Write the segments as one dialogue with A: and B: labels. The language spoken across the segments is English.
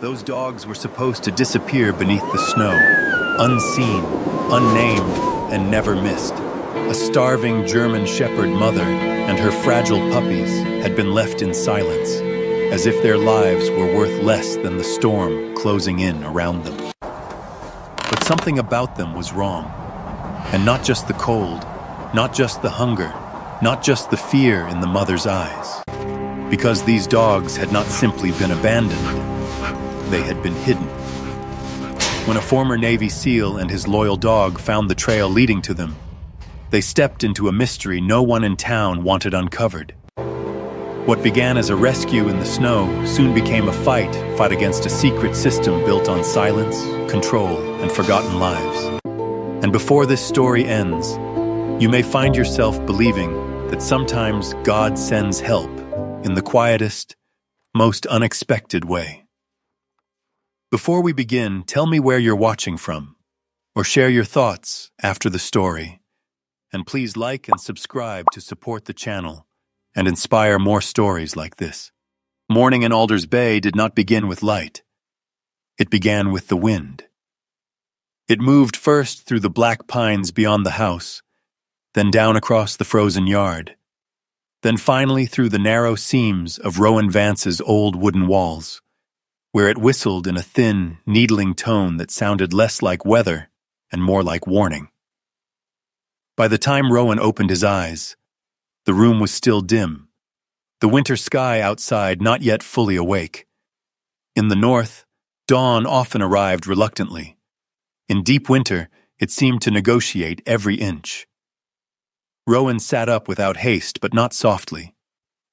A: Those dogs were supposed to disappear beneath the snow, unseen, unnamed, and never missed. A starving German Shepherd mother and her fragile puppies had been left in silence, as if their lives were worth less than the storm closing in around them. But something about them was wrong. And not just the cold, not just the hunger, not just the fear in the mother's eyes. Because these dogs had not simply been abandoned, they had been hidden. When a former Navy SEAL and his loyal dog found the trail leading to them, they stepped into a mystery no one in town wanted uncovered. What began as a rescue in the snow soon became a fight against a secret system built on silence, control, and forgotten lives. And before this story ends, you may find yourself believing that sometimes God sends help in the quietest, most unexpected way. Before we begin, tell me where you're watching from, or share your thoughts after the story. And please like and subscribe to support the channel and inspire more stories like this. Morning in Alders Bay did not begin with light. It began with the wind. It moved first through the black pines beyond the house, then down across the frozen yard, then finally through the narrow seams of Rowan Vance's old wooden walls, where it whistled in a thin, needling tone that sounded less like weather and more like warning. By the time Rowan opened his eyes, the room was still dim, the winter sky outside not yet fully awake. In the north, dawn often arrived reluctantly. In deep winter, it seemed to negotiate every inch. Rowan sat up without haste, but not softly.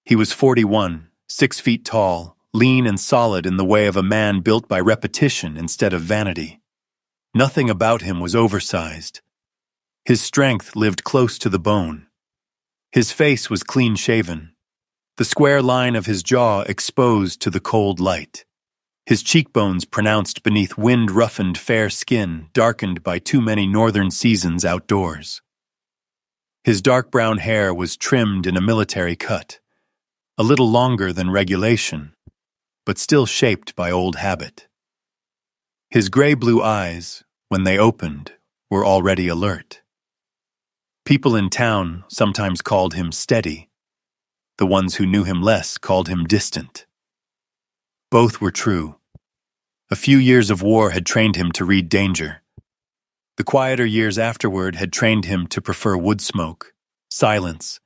A: He was 41, 6 feet tall, lean and solid in the way of a man built by repetition instead of vanity. Nothing about him was oversized. His strength lived close to the bone. His face was clean-shaven, the square line of his jaw exposed to the cold light. His cheekbones pronounced beneath wind-roughened fair skin darkened by too many northern seasons outdoors. His dark brown hair was trimmed in a military cut, a little longer than regulation, but still shaped by old habit. His gray-blue eyes, when they opened, were already alert. People in town sometimes called him steady. The ones who knew him less called him distant. Both were true. A few years of war had trained him to read danger. The quieter years afterward had trained him to prefer wood smoke, silence,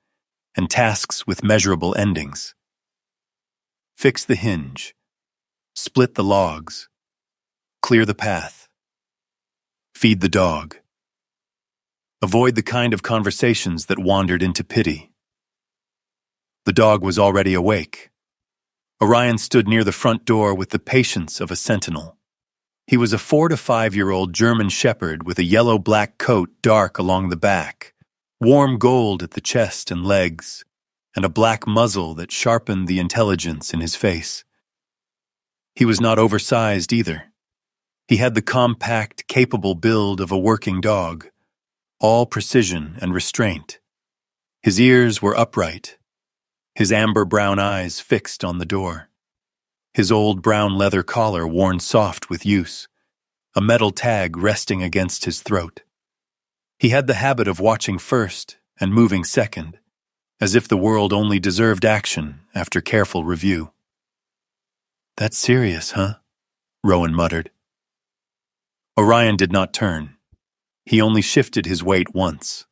A: and tasks with measurable endings. Fix the hinge, split the logs, clear the path, feed the dog. Avoid the kind of conversations that wandered into pity. The dog was already awake. Orion stood near the front door with the patience of a sentinel. He was a 4 to 5-year-old German Shepherd with a yellow-black coat dark along the back, warm gold at the chest and legs, and a black muzzle that sharpened the intelligence in his face. He was not oversized either. He had the compact, capable build of a working dog, all precision and restraint. His ears were upright, his amber-brown eyes fixed on the door, his old brown leather collar worn soft with use, a metal tag resting against his throat. He had the habit of watching first and moving second, as if the world only deserved action after careful review. "That's serious, huh?" Rowan muttered. Orion did not turn. He only shifted his weight once.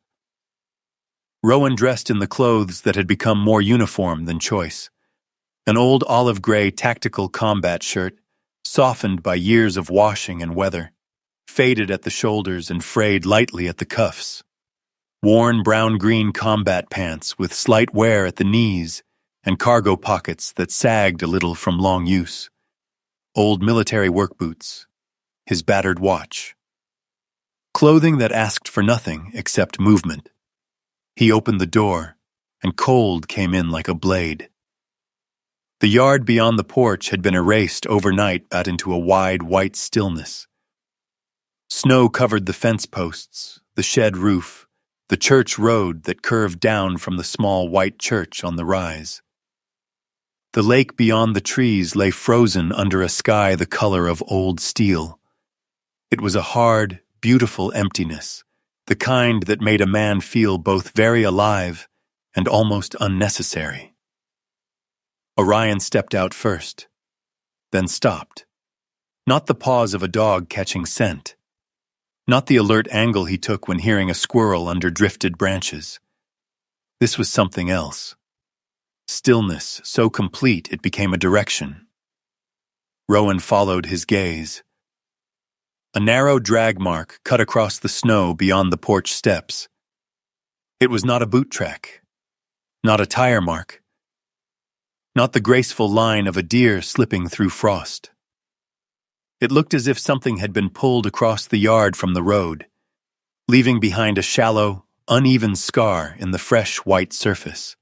A: Rowan dressed in the clothes that had become more uniform than choice. An old olive-gray tactical combat shirt, softened by years of washing and weather, faded at the shoulders and frayed lightly at the cuffs. Worn brown-green combat pants with slight wear at the knees and cargo pockets that sagged a little from long use. Old military work boots. His battered watch. Clothing that asked for nothing except movement. He opened the door, and cold came in like a blade. The yard beyond the porch had been erased overnight out into a wide white stillness. Snow covered the fence posts, the shed roof, the church road that curved down from the small white church on the rise. The lake beyond the trees lay frozen under a sky the color of old steel. It was a hard, beautiful emptiness, the kind that made a man feel both very alive and almost unnecessary. Orion stepped out first, then stopped. Not the pause of a dog catching scent. Not the alert angle he took when hearing a squirrel under drifted branches. This was something else. Stillness so complete it became a direction. Rowan followed his gaze. A narrow drag mark cut across the snow beyond the porch steps. It was not a boot track, not a tire mark, not the graceful line of a deer slipping through frost. It looked as if something had been pulled across the yard from the road, leaving behind a shallow, uneven scar in the fresh white surface.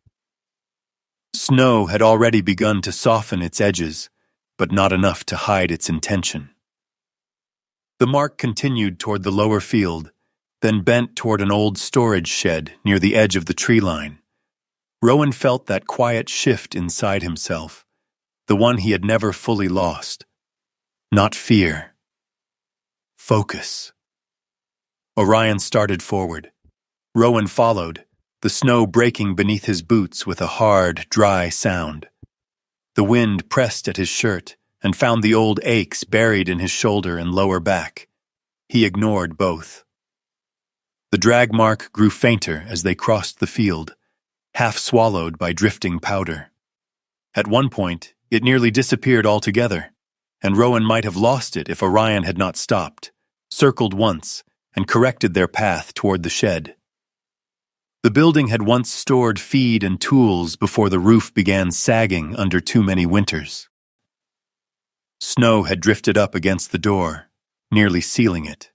A: Snow had already begun to soften its edges, but not enough to hide its intention. The mark continued toward the lower field, then bent toward an old storage shed near the edge of the tree line. Rowan felt that quiet shift inside himself, the one he had never fully lost. Not fear. Focus. Orion started forward. Rowan followed, the snow breaking beneath his boots with a hard, dry sound. The wind pressed at his shirt and found the old aches buried in his shoulder and lower back. He ignored both. The drag mark grew fainter as they crossed the field, half swallowed by drifting powder. At one point, it nearly disappeared altogether, and Rowan might have lost it if Orion had not stopped, circled once, and corrected their path toward the shed. The building had once stored feed and tools before the roof began sagging under too many winters. Snow had drifted up against the door, nearly sealing it.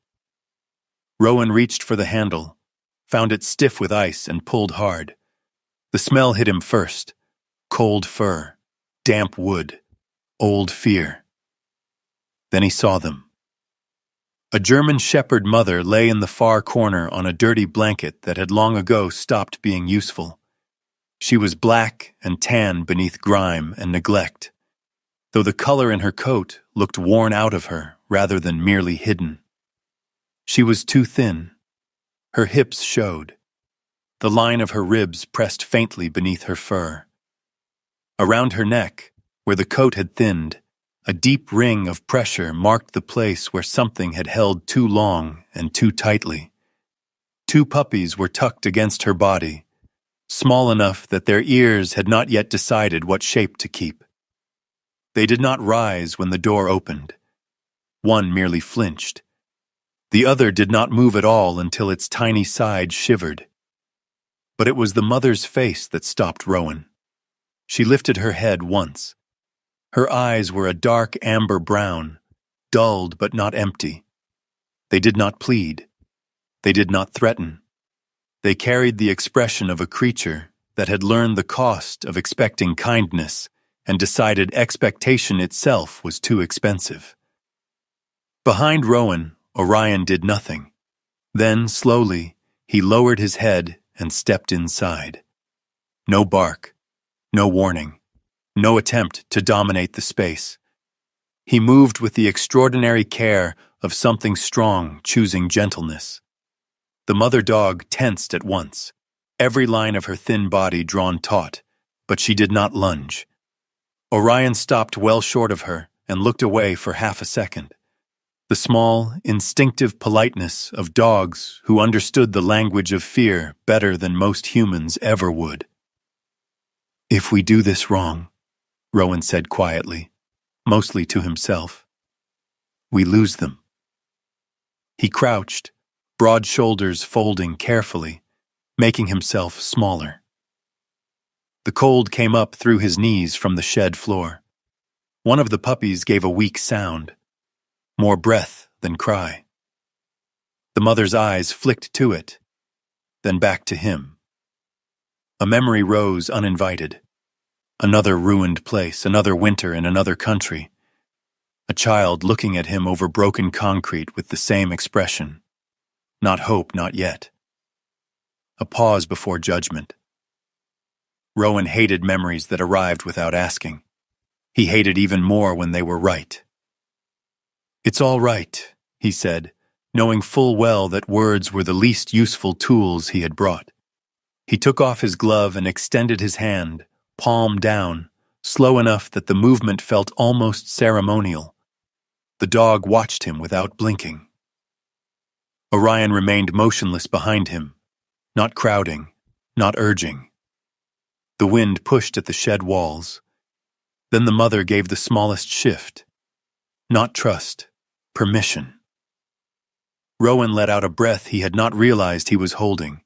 A: Rowan reached for the handle, found it stiff with ice, and pulled hard. The smell hit him first: cold fur, damp wood, old fear. Then he saw them. A German shepherd mother lay in the far corner on a dirty blanket that had long ago stopped being useful. She was black and tan beneath grime and neglect, though the color in her coat looked worn out of her rather than merely hidden. She was too thin. Her hips showed. The line of her ribs pressed faintly beneath her fur. Around her neck, where the coat had thinned, a deep ring of pressure marked the place where something had held too long and too tightly. 2 puppies were tucked against her body, small enough that their ears had not yet decided what shape to keep. They did not rise when the door opened. One merely flinched. The other did not move at all until its tiny side shivered. But it was the mother's face that stopped Rowan. She lifted her head once. Her eyes were a dark amber brown, dulled but not empty. They did not plead. They did not threaten. They carried the expression of a creature that had learned the cost of expecting kindness and decided expectation itself was too expensive. Behind Rowan, Orion did nothing. Then, slowly, he lowered his head and stepped inside. No bark, no warning, no attempt to dominate the space. He moved with the extraordinary care of something strong choosing gentleness. The mother dog tensed at once, every line of her thin body drawn taut, but she did not lunge. Orion stopped well short of her and looked away for half a second. The small, instinctive politeness of dogs who understood the language of fear better than most humans ever would. "If we do this wrong," Rowan said quietly, mostly to himself, "we lose them." He crouched, broad shoulders folding carefully, making himself smaller. The cold came up through his knees from the shed floor. One of the puppies gave a weak sound, more breath than cry. The mother's eyes flicked to it, then back to him. A memory rose uninvited. Another ruined place, another winter in another country. A child looking at him over broken concrete with the same expression. Not hope, not yet. A pause before judgment. Rowan hated memories that arrived without asking. He hated even more when they were right. "It's all right," he said, knowing full well that words were the least useful tools he had brought. He took off his glove and extended his hand, palm down, slow enough that the movement felt almost ceremonial. The dog watched him without blinking. Orion remained motionless behind him, not crowding, not urging. The wind pushed at the shed walls. Then the mother gave the smallest shift. Not trust, permission. Rowan let out a breath he had not realized he was holding.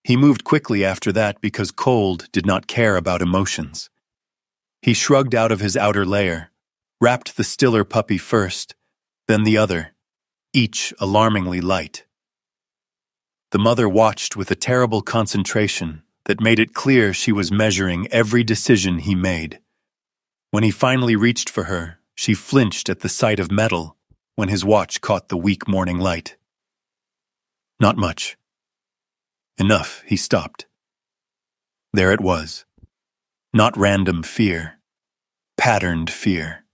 A: He moved quickly after that because cold did not care about emotions. He shrugged out of his outer layer, wrapped the stiller puppy first, then the other, each alarmingly light. The mother watched with a terrible concentration that made it clear she was measuring every decision he made. When he finally reached for her, she flinched at the sight of metal when his watch caught the weak morning light. Not much. Enough, he stopped. There it was. Not random fear. Patterned fear.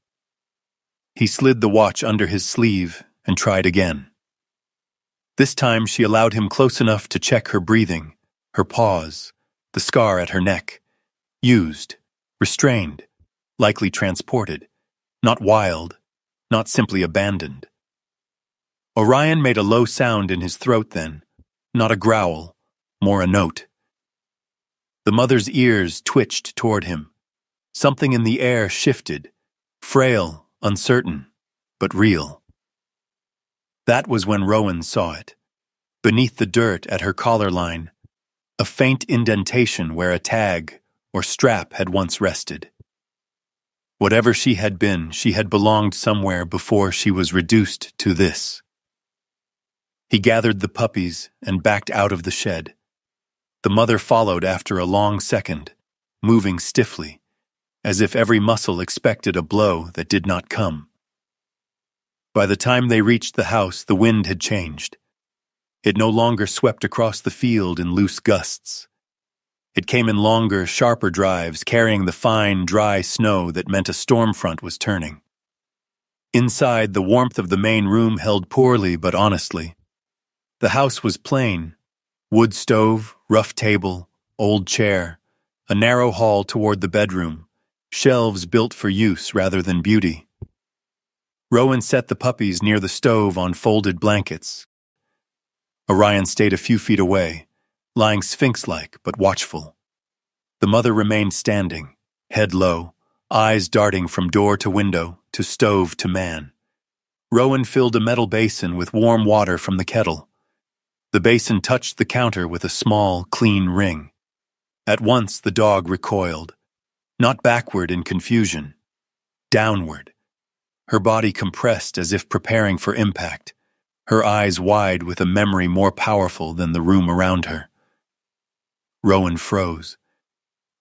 A: He slid the watch under his sleeve and tried again. This time she allowed him close enough to check her breathing, her pause, the scar at her neck. Used, restrained, likely transported, not wild, not simply abandoned. Orion made a low sound in his throat then, not a growl, more a note. The mother's ears twitched toward him. Something in the air shifted, frail, uncertain, but real. That was when Rowan saw it. Beneath the dirt at her collar line, a faint indentation where a tag or strap had once rested. Whatever she had been, she had belonged somewhere before she was reduced to this. He gathered the puppies and backed out of the shed. The mother followed after a long second, moving stiffly, as if every muscle expected a blow that did not come. By the time they reached the house, the wind had changed. It no longer swept across the field in loose gusts. It came in longer, sharper drives, carrying the fine, dry snow that meant a storm front was turning. Inside, the warmth of the main room held poorly but honestly. The house was plain. Wood stove, rough table, old chair, a narrow hall toward the bedroom, shelves built for use rather than beauty. Rowan set the puppies near the stove on folded blankets. Orion stayed a few feet away, lying sphinx-like but watchful. The mother remained standing, head low, eyes darting from door to window, to stove to man. Rowan filled a metal basin with warm water from the kettle. The basin touched the counter with a small, clean ring. At once the dog recoiled, not backward in confusion, downward. Her body compressed as if preparing for impact, her eyes wide with a memory more powerful than the room around her. Rowan froze.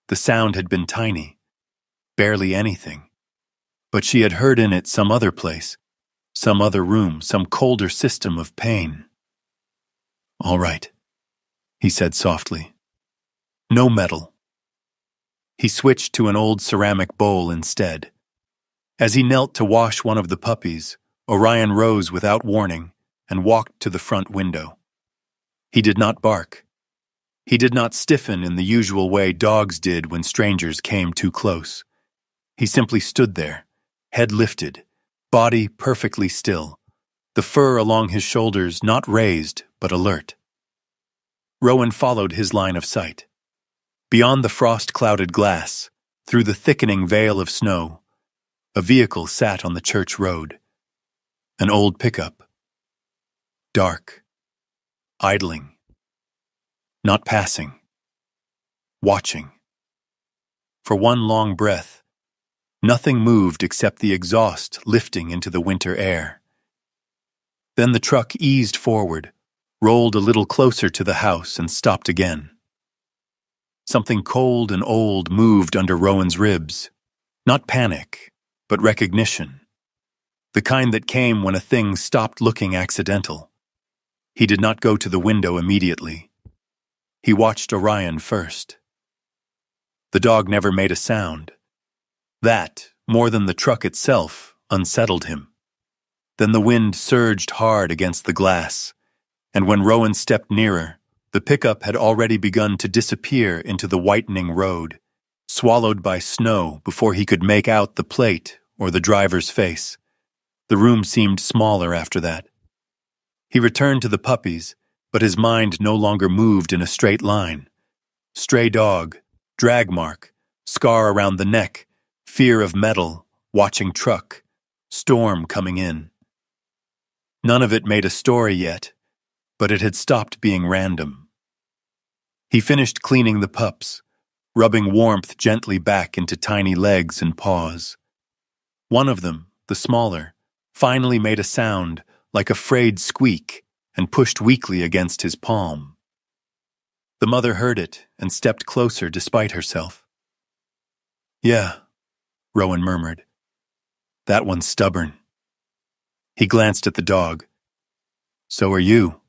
A: The sound had been tiny, barely anything. But she had heard in it some other place, some other room, some colder system of pain. "All right," he said softly. "No metal." He switched to an old ceramic bowl instead. As he knelt to wash one of the puppies, Orion rose without warning and walked to the front window. He did not bark. He did not stiffen in the usual way dogs did when strangers came too close. He simply stood there, head lifted, body perfectly still, the fur along his shoulders not raised but alert. Rowan followed his line of sight. Beyond the frost-clouded glass, through the thickening veil of snow, a vehicle sat on the church road. An old pickup. Dark. Idling. Not passing. Watching. For one long breath, nothing moved except the exhaust lifting into the winter air. Then the truck eased forward, rolled a little closer to the house, and stopped again. Something cold and old moved under Rowan's ribs. Not panic, but recognition. The kind that came when a thing stopped looking accidental. He did not go to the window immediately. He watched Orion first. The dog never made a sound. That more than the truck itself, unsettled him. Then the wind surged hard against the glass, and when Rowan stepped nearer, the pickup had already begun to disappear into the whitening road, swallowed by snow before he could make out the plate or the driver's face. The room seemed smaller after that. He returned to the puppies, but his mind no longer moved in a straight line. Stray dog, drag mark, scar around the neck, fear of metal, watching truck, storm coming in. None of it made a story yet, but it had stopped being random. He finished cleaning the pups, rubbing warmth gently back into tiny legs and paws. One of them, the smaller, finally made a sound like a frayed squeak and pushed weakly against his palm. The mother heard it and stepped closer despite herself. "Yeah," Rowan murmured. "That one's stubborn." He glanced at the dog. "So are you."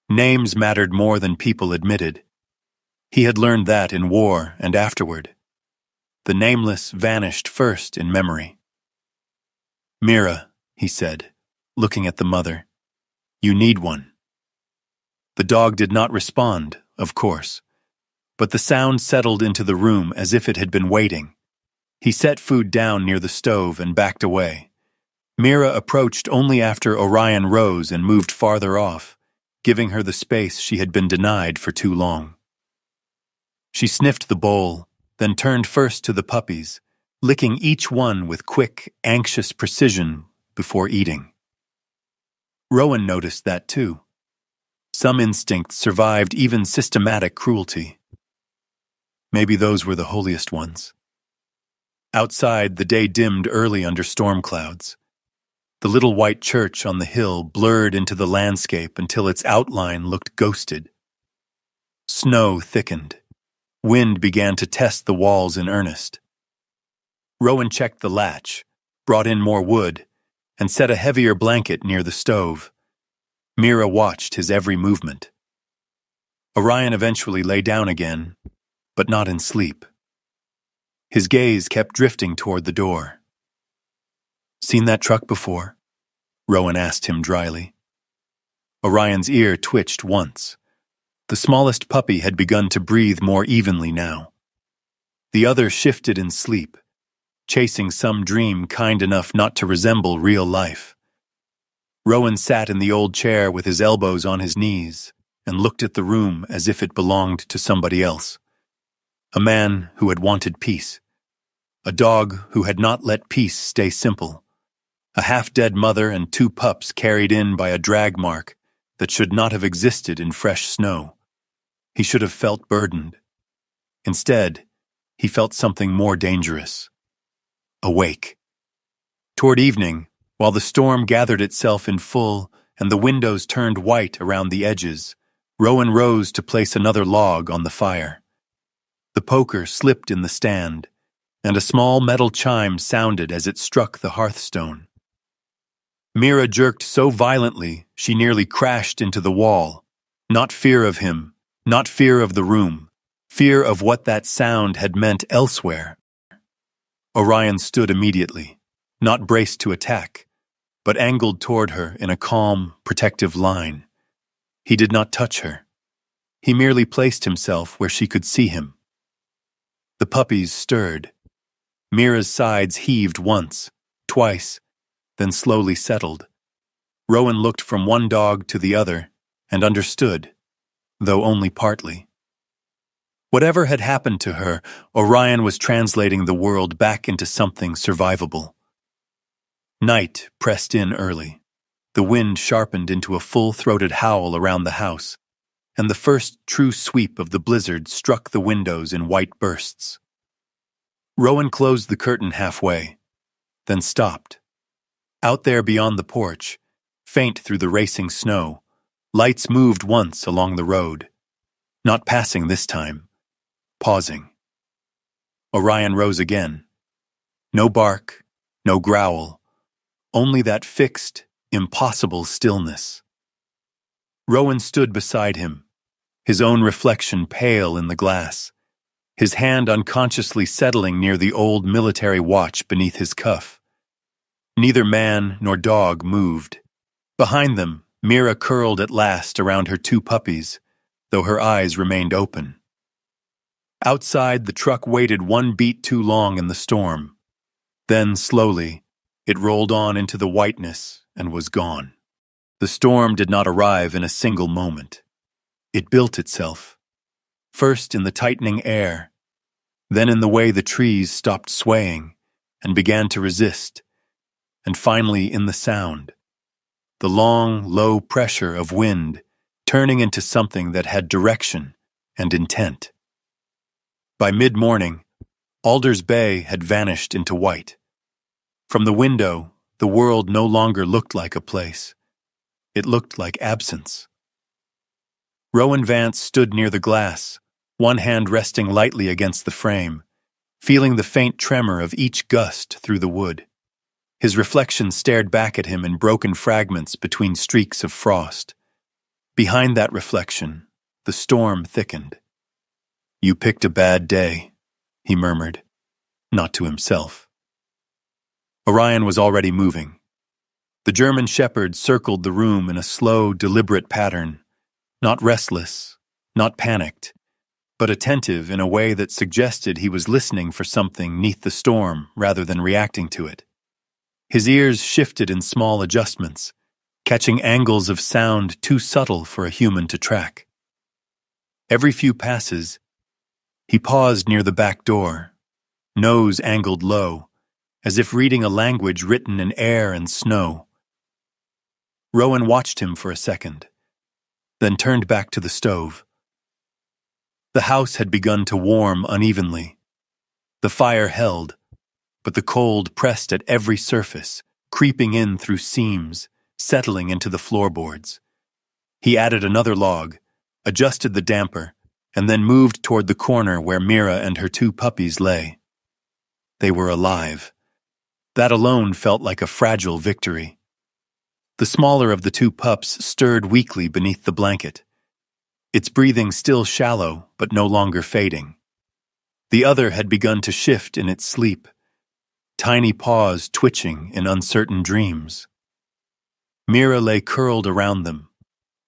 A: Names mattered more than people admitted. He had learned that in war and afterward. The nameless vanished first in memory. "Mira," he said, looking at the mother. "You need one." The dog did not respond, of course, but the sound settled into the room as if it had been waiting. He set food down near the stove and backed away. Mira approached only after Orion rose and moved farther off, giving her the space she had been denied for too long. She sniffed the bowl, then turned first to the puppies, licking each one with quick, anxious precision before eating. Rowan noticed that too. Some instincts survived even systematic cruelty. Maybe those were the holiest ones. Outside, the day dimmed early under storm clouds. The little white church on the hill blurred into the landscape until its outline looked ghosted. Snow thickened. Wind began to test the walls in earnest. Rowan checked the latch, brought in more wood, and set a heavier blanket near the stove. Mira watched his every movement. Orion eventually lay down again, but not in sleep. His gaze kept drifting toward the door. "Seen that truck before?" Rowan asked him dryly. Orion's ear twitched once. The smallest puppy had begun to breathe more evenly now. The other shifted in sleep, chasing some dream kind enough not to resemble real life. Rowan sat in the old chair with his elbows on his knees and looked at the room as if it belonged to somebody else. A man who had wanted peace. A dog who had not let peace stay simple. A half-dead mother and 2 pups carried in by a drag mark that should not have existed in fresh snow. He should have felt burdened. Instead, he felt something more dangerous. Awake. Toward evening, while the storm gathered itself in full and the windows turned white around the edges, Rowan rose to place another log on the fire. The poker slipped in the stand, and a small metal chime sounded as it struck the hearthstone. Mira jerked so violently she nearly crashed into the wall. Not fear of him, not fear of the room, fear of what that sound had meant elsewhere. Orion stood immediately, not braced to attack, but angled toward her in a calm, protective line. He did not touch her. He merely placed himself where she could see him. The puppies stirred. Mira's sides heaved once, twice, then slowly settled. Rowan looked from one dog to the other and understood, though only partly. Whatever had happened to her, Orion was translating the world back into something survivable. Night pressed in early. The wind sharpened into a full-throated howl around the house, and the first true sweep of the blizzard struck the windows in white bursts. Rowan closed the curtain halfway, then stopped. Out there beyond the porch, faint through the racing snow, lights moved once along the road. Not passing this time, pausing. Orion rose again. No bark, no growl, only that fixed, impossible stillness. Rowan stood beside him, his own reflection pale in the glass. his hand unconsciously settling near the old military watch beneath his cuff. Neither man nor dog moved. Behind them, Mira curled at last around her two puppies, though her eyes remained open. Outside, the truck waited one beat too long in the storm. Then, slowly, it rolled on into the whiteness and was gone. The storm did not arrive in a single moment. It built itself, first in the tightening air, then in the way the trees stopped swaying and began to resist, and finally in the sound, the long, low pressure of wind turning into something that had direction and intent. By mid-morning, Alders Bay had vanished into white. From the window, the world no longer looked like a place. It looked like absence. Rowan Vance stood near the glass, one hand resting lightly against the frame, feeling the faint tremor of each gust through the wood. His reflection stared back at him in broken fragments between streaks of frost. Behind that reflection, the storm thickened. "You picked a bad day," he murmured, not to himself. Orion was already moving. The German shepherd circled the room in a slow, deliberate pattern, not restless, not panicked, but attentive in a way that suggested he was listening for something 'neath the storm rather than reacting to it. His ears shifted in small adjustments, catching angles of sound too subtle for a human to track. Every few passes, he paused near the back door, nose angled low, as if reading a language written in air and snow. Rowan watched him for a second, then turned back to the stove. The house had begun to warm unevenly. The fire held, but the cold pressed at every surface, creeping in through seams, settling into the floorboards. He added another log, adjusted the damper, and then moved toward the corner where Mira and her two puppies lay. They were alive. That alone felt like a fragile victory. The smaller of the two pups stirred weakly beneath the blanket, its breathing still shallow but no longer fading. The other had begun to shift in its sleep, tiny paws twitching in uncertain dreams. Mira lay curled around them,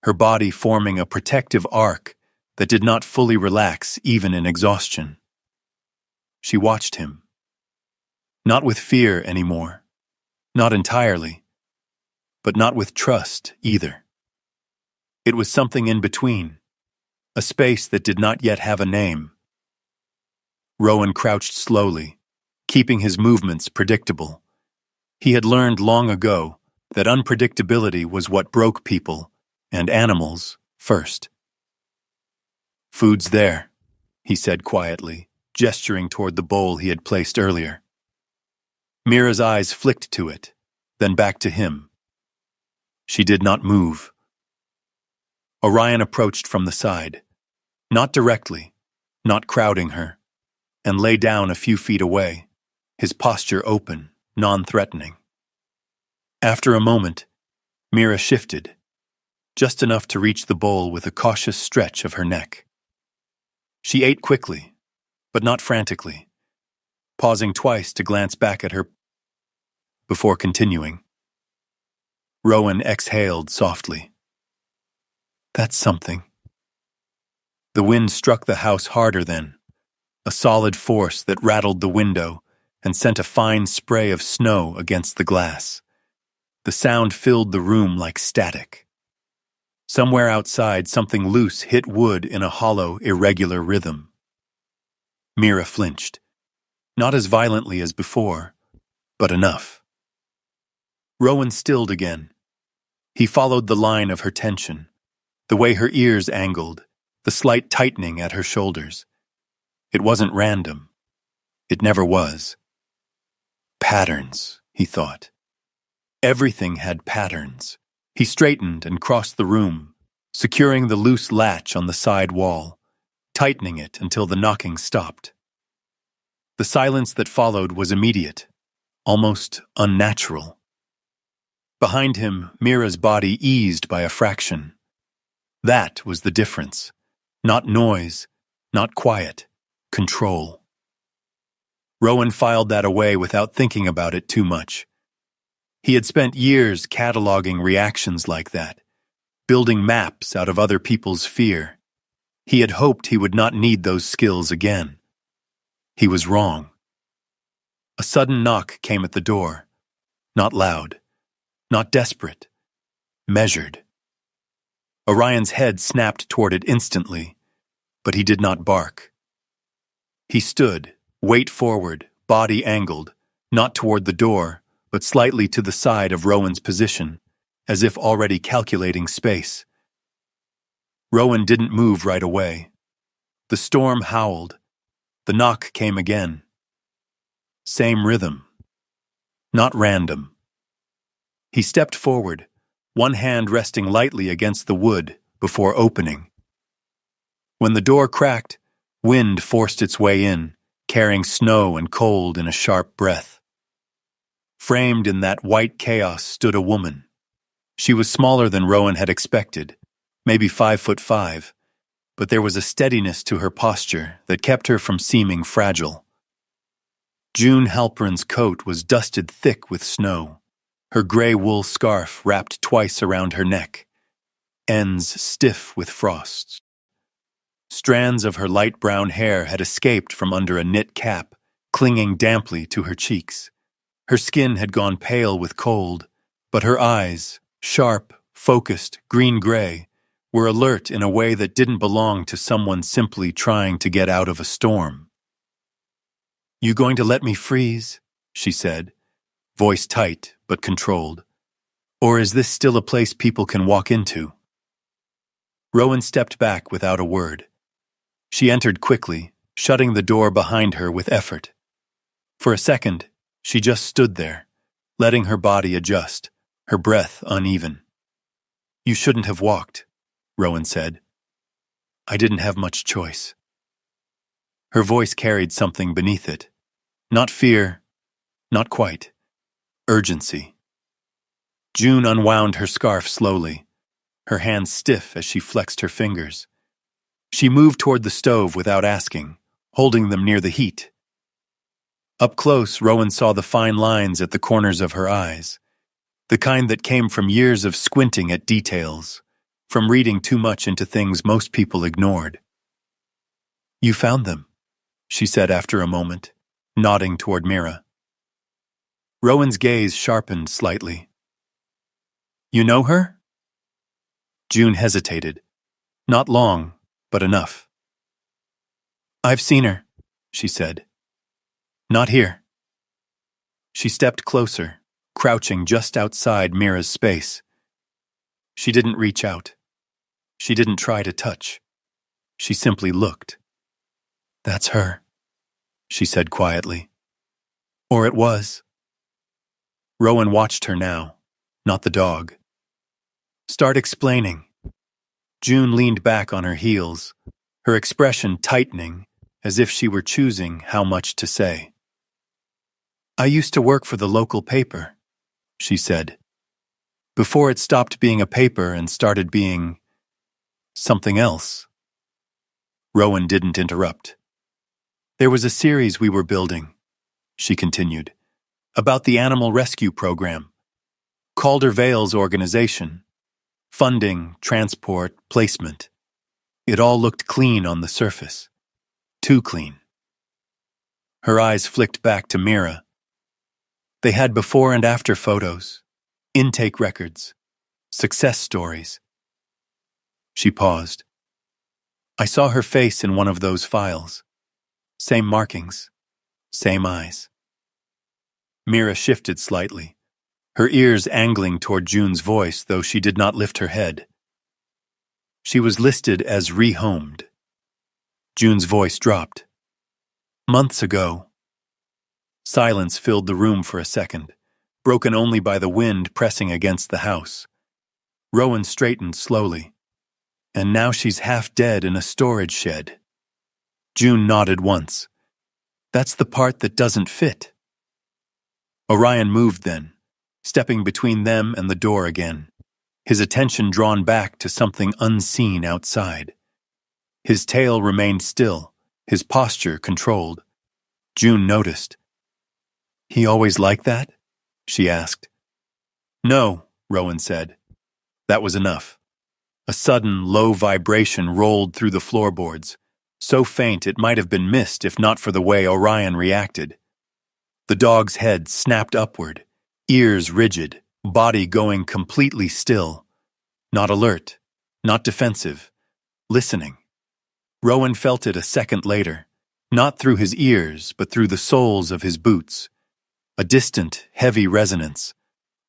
A: her body forming a protective arc that did not fully relax even in exhaustion. She watched him. Not with fear anymore, not entirely, but not with trust either. It was something in between, a space that did not yet have a name. Rowan crouched slowly, keeping his movements predictable. He had learned long ago that unpredictability was what broke people and animals first. "Food's there," he said quietly, gesturing toward the bowl he had placed earlier. Mira's eyes flicked to it, then back to him. She did not move. Orion approached from the side, not directly, not crowding her, and lay down a few feet away, his posture open, non-threatening. After a moment, Mira shifted, just enough to reach the bowl with a cautious stretch of her neck. She ate quickly, but not frantically, pausing twice to glance back at her before continuing. Rowan exhaled softly. "That's something." The wind struck the house harder then, a solid force that rattled the window and sent a fine spray of snow against the glass. The sound filled the room like static. Somewhere outside, something loose hit wood in a hollow, irregular rhythm. Mira flinched, not as violently as before, but enough. Rowan stilled again. He followed the line of her tension, the way her ears angled, the slight tightening at her shoulders. It wasn't random. It never was. Patterns, he thought. Everything had patterns. He straightened and crossed the room, securing the loose latch on the side wall, tightening it until the knocking stopped. The silence that followed was immediate, almost unnatural. Behind him, Mira's body eased by a fraction. That was the difference. Not noise, not quiet, control. Rowan filed that away without thinking about it too much. He had spent years cataloging reactions like that, building maps out of other people's fear. He had hoped he would not need those skills again. He was wrong. A sudden knock came at the door. Not loud, not desperate, measured. Orion's head snapped toward it instantly, but he did not bark. He stood, weight forward, body angled, not toward the door, but slightly to the side of Rowan's position, as if already calculating space. Rowan didn't move right away. The storm howled. The knock came again. Same rhythm. Not random. He stepped forward, one hand resting lightly against the wood before opening. When the door cracked, wind forced its way in, carrying snow and cold in a sharp breath. Framed in that white chaos stood a woman. She was smaller than Rowan had expected, maybe 5'5", but there was a steadiness to her posture that kept her from seeming fragile. June Halperin's coat was dusted thick with snow, her gray wool scarf wrapped twice around her neck, ends stiff with frosts. Strands of her light brown hair had escaped from under a knit cap, clinging damply to her cheeks. Her skin had gone pale with cold, but her eyes, sharp, focused, green-gray, were alert in a way that didn't belong to someone simply trying to get out of a storm. "You going to let me freeze?" she said, voice tight but controlled. "Or is this still a place people can walk into?" Rowan stepped back without a word. She entered quickly, shutting the door behind her with effort. For a second, she just stood there, letting her body adjust, her breath uneven. "You shouldn't have walked," Rowan said. "I didn't have much choice." Her voice carried something beneath it. Not fear, not quite. Urgency. June unwound her scarf slowly, her hands stiff as she flexed her fingers. She moved toward the stove without asking, holding them near the heat. Up close, Rowan saw the fine lines at the corners of her eyes, the kind that came from years of squinting at details, from reading too much into things most people ignored. "You found them," she said after a moment, nodding toward Mira. Rowan's gaze sharpened slightly. "You know her?" June hesitated. Not long, but enough. "I've seen her," she said. "Not here." She stepped closer, crouching just outside Mira's space. She didn't reach out. She didn't try to touch. She simply looked. "That's her," she said quietly. "Or it was." Rowan watched her now, not the dog. "Start explaining." June leaned back on her heels, her expression tightening as if she were choosing how much to say. "I used to work for the local paper," she said, "before it stopped being a paper and started being something else." Rowan didn't interrupt. "There was a series we were building," she continued, "about the animal rescue program. Calder Vale's organization. Funding, transport, placement. It all looked clean on the surface. Too clean." Her eyes flicked back to Mira. They had before and after photos, intake records, success stories. She paused. "I saw her face in one of those files. Same markings, same eyes." Mira shifted slightly, her ears angling toward June's voice, though she did not lift her head. "She was listed as rehomed." June's voice dropped. "Months ago." Silence filled the room for a second, broken only by the wind pressing against the house. Rowan straightened slowly. "And now she's half dead in a storage shed." June nodded once. "That's the part that doesn't fit." Orion moved then, stepping between them and the door again, his attention drawn back to something unseen outside. His tail remained still, his posture controlled. June noticed. "He always like that?" she asked. "No," Rowan said. That was enough. A sudden, low vibration rolled through the floorboards, so faint it might have been missed if not for the way Orion reacted. The dog's head snapped upward, ears rigid, body going completely still. Not alert, not defensive, listening. Rowan felt it a second later, not through his ears, but through the soles of his boots. A distant, heavy resonance,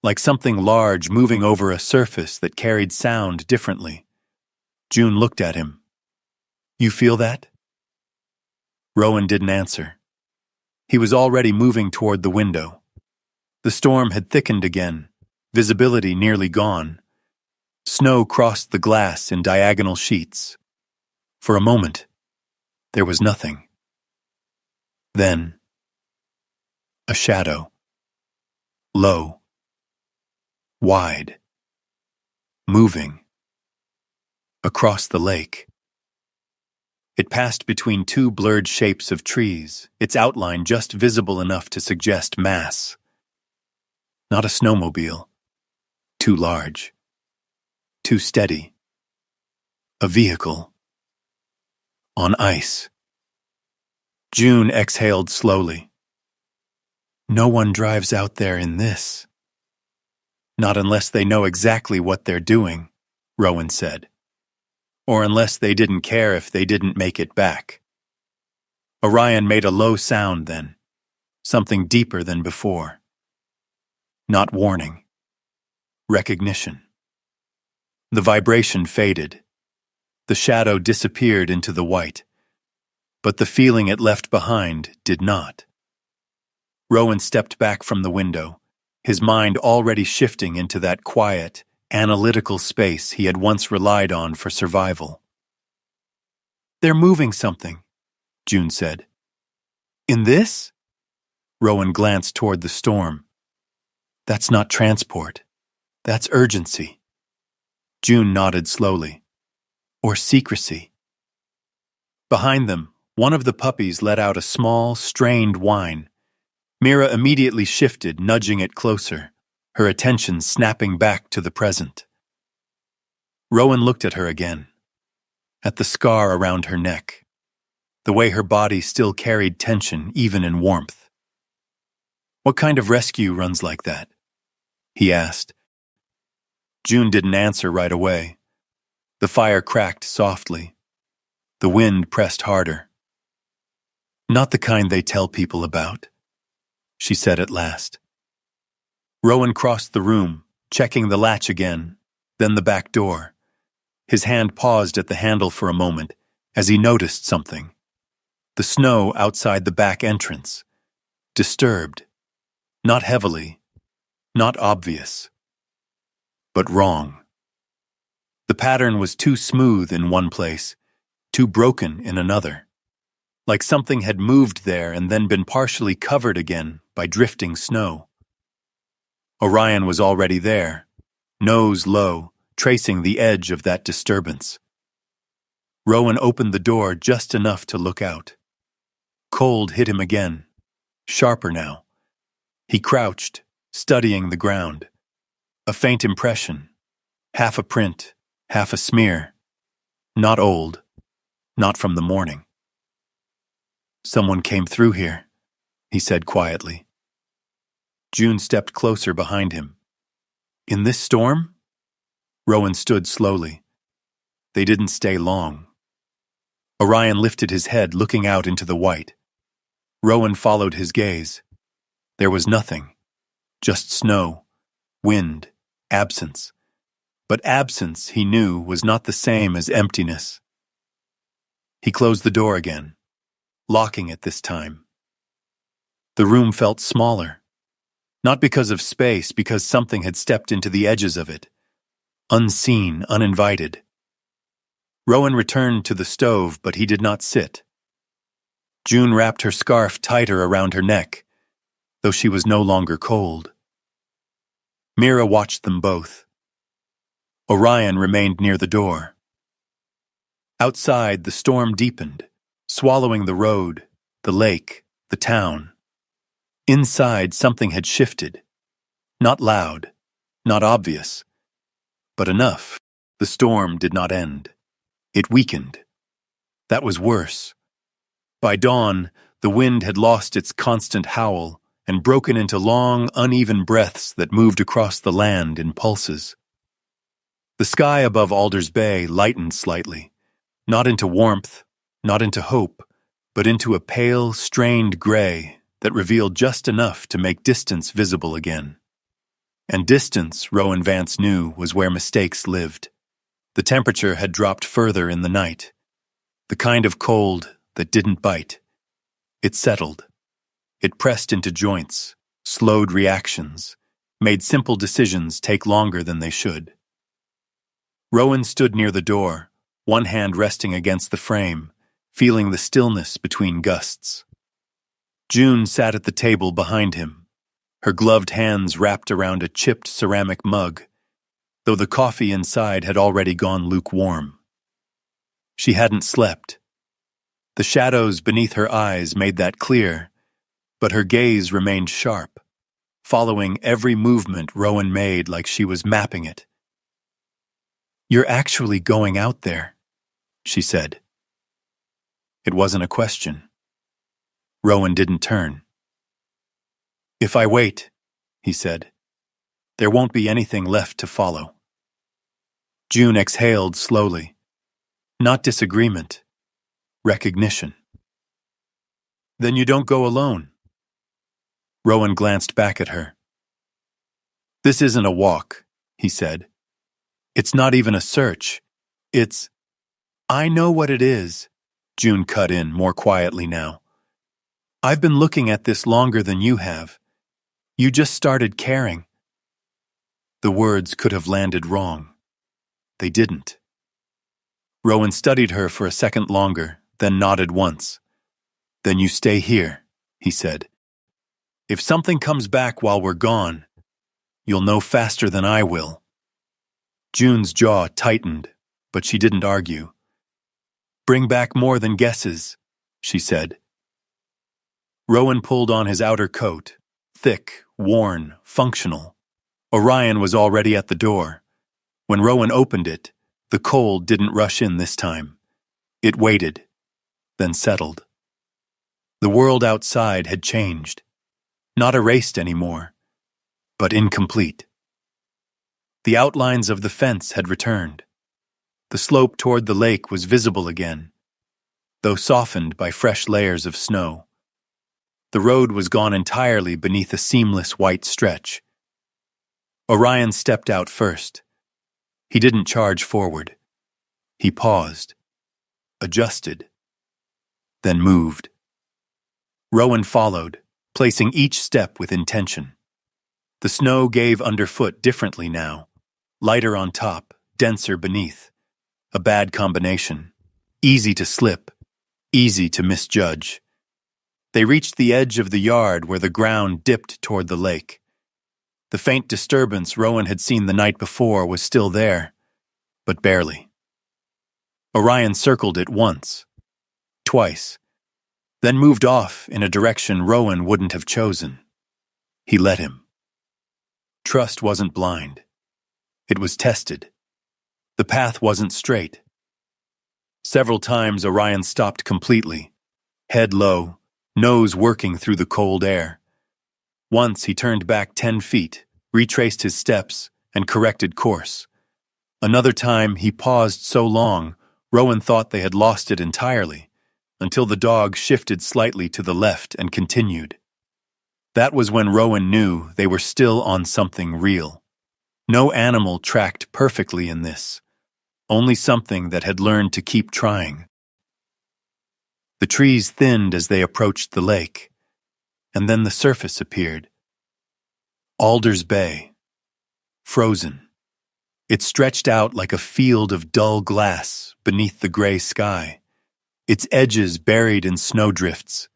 A: like something large moving over a surface that carried sound differently. June looked at him. "You feel that?" Rowan didn't answer. He was already moving toward the window. The storm had thickened again, visibility nearly gone. Snow crossed the glass in diagonal sheets. For a moment, there was nothing. Then, a shadow. Low. Wide. Moving. Across the lake. It passed between two blurred shapes of trees, its outline just visible enough to suggest mass. Not a snowmobile. Too large. Too steady. A vehicle. On ice. June exhaled slowly. No one drives out there in this. Not unless they know exactly what they're doing, Rowan said. Or unless they didn't care if they didn't make it back. Orion made a low sound then, something deeper than before. Not warning. Recognition. The vibration faded. The shadow disappeared into the white, but the feeling it left behind did not. Rowan stepped back from the window, his mind already shifting into that quiet, analytical space he had once relied on for survival. "They're moving something," June said. "In this?" Rowan glanced toward the storm. "That's not transport. That's urgency." June nodded slowly. "Or secrecy." Behind them, one of the puppies let out a small, strained whine. Mira immediately shifted, nudging it closer, her attention snapping back to the present. Rowan looked at her again, at the scar around her neck, the way her body still carried tension even in warmth. "What kind of rescue runs like that?" he asked. June didn't answer right away. The fire cracked softly. The wind pressed harder. "Not the kind they tell people about," she said at last. Rowan crossed the room, checking the latch again, then the back door. His hand paused at the handle for a moment as he noticed something. The snow outside the back entrance. Disturbed. Not heavily. Not obvious. But wrong. The pattern was too smooth in one place, too broken in another. Like something had moved there and then been partially covered again by drifting snow. Orion was already there, nose low, tracing the edge of that disturbance. Rowan opened the door just enough to look out. Cold hit him again, sharper now. He crouched, studying the ground. A faint impression, half a print, half a smear. Not old, not from the morning. "Someone came through here," he said quietly. June stepped closer behind him. "In this storm?" Rowan stood slowly. They didn't stay long. Orion lifted his head, looking out into the white. Rowan followed his gaze. There was nothing. Just snow, wind, absence. But absence, he knew, was not the same as emptiness. He closed the door again, locking it this time. The room felt smaller. Not because of space, because something had stepped into the edges of it. Unseen, uninvited. Rowan returned to the stove, but he did not sit. June wrapped her scarf tighter around her neck, though she was no longer cold. Mira watched them both. Orion remained near the door. Outside, the storm deepened, swallowing the road, the lake, the town. Inside, something had shifted. Not loud, not obvious, but enough. The storm did not end. It weakened. That was worse. By dawn, the wind had lost its constant howl and broken into long, uneven breaths that moved across the land in pulses. The sky above Alders Bay lightened slightly, not into warmth, not into hope, but into a pale, strained gray that revealed just enough to make distance visible again. And distance, Rowan Vance knew, was where mistakes lived. The temperature had dropped further in the night. The kind of cold that didn't bite. It settled. It pressed into joints, slowed reactions, made simple decisions take longer than they should. Rowan stood near the door, one hand resting against the frame, feeling the stillness between gusts. June sat at the table behind him, her gloved hands wrapped around a chipped ceramic mug, though the coffee inside had already gone lukewarm. She hadn't slept. The shadows beneath her eyes made that clear, but her gaze remained sharp, following every movement Rowan made like she was mapping it. "You're actually going out there," she said. It wasn't a question. Rowan didn't turn. "If I wait," he said, "there won't be anything left to follow." June exhaled slowly. Not disagreement, recognition. "Then you don't go alone." Rowan glanced back at her. "This isn't a walk," he said. "It's not even a search. It's—" "I know what it is," June cut in more quietly now. "I've been looking at this longer than you have. You just started caring." The words could have landed wrong. They didn't. Rowan studied her for a second longer, then nodded once. "Then you stay here," he said. "If something comes back while we're gone, you'll know faster than I will." June's jaw tightened, but she didn't argue. "Bring back more than guesses," she said. Rowan pulled on his outer coat, thick, worn, functional. Orion was already at the door. When Rowan opened it, the cold didn't rush in this time. It waited, then settled. The world outside had changed. Not erased anymore, but incomplete. The outlines of the fence had returned. The slope toward the lake was visible again, though softened by fresh layers of snow. The road was gone entirely beneath a seamless white stretch. Orion stepped out first. He didn't charge forward. He paused, adjusted, then moved. Rowan followed, placing each step with intention. The snow gave underfoot differently now, lighter on top, denser beneath. A bad combination. Easy to slip, easy to misjudge. They reached the edge of the yard where the ground dipped toward the lake. The faint disturbance Rowan had seen the night before was still there, but barely. Orion circled it once, twice, then moved off in a direction Rowan wouldn't have chosen. He let him. Trust wasn't blind. It was tested. The path wasn't straight. Several times Orion stopped completely, head low, nose working through the cold air. Once he turned back 10 feet, retraced his steps, and corrected course. Another time he paused so long, Rowan thought they had lost it entirely, until the dog shifted slightly to the left and continued. That was when Rowan knew they were still on something real. No animal tracked perfectly in this, only something that had learned to keep trying. The trees thinned as they approached the lake, and then the surface appeared. Alders Bay, frozen. It stretched out like a field of dull glass beneath the gray sky, its edges buried in snowdrifts,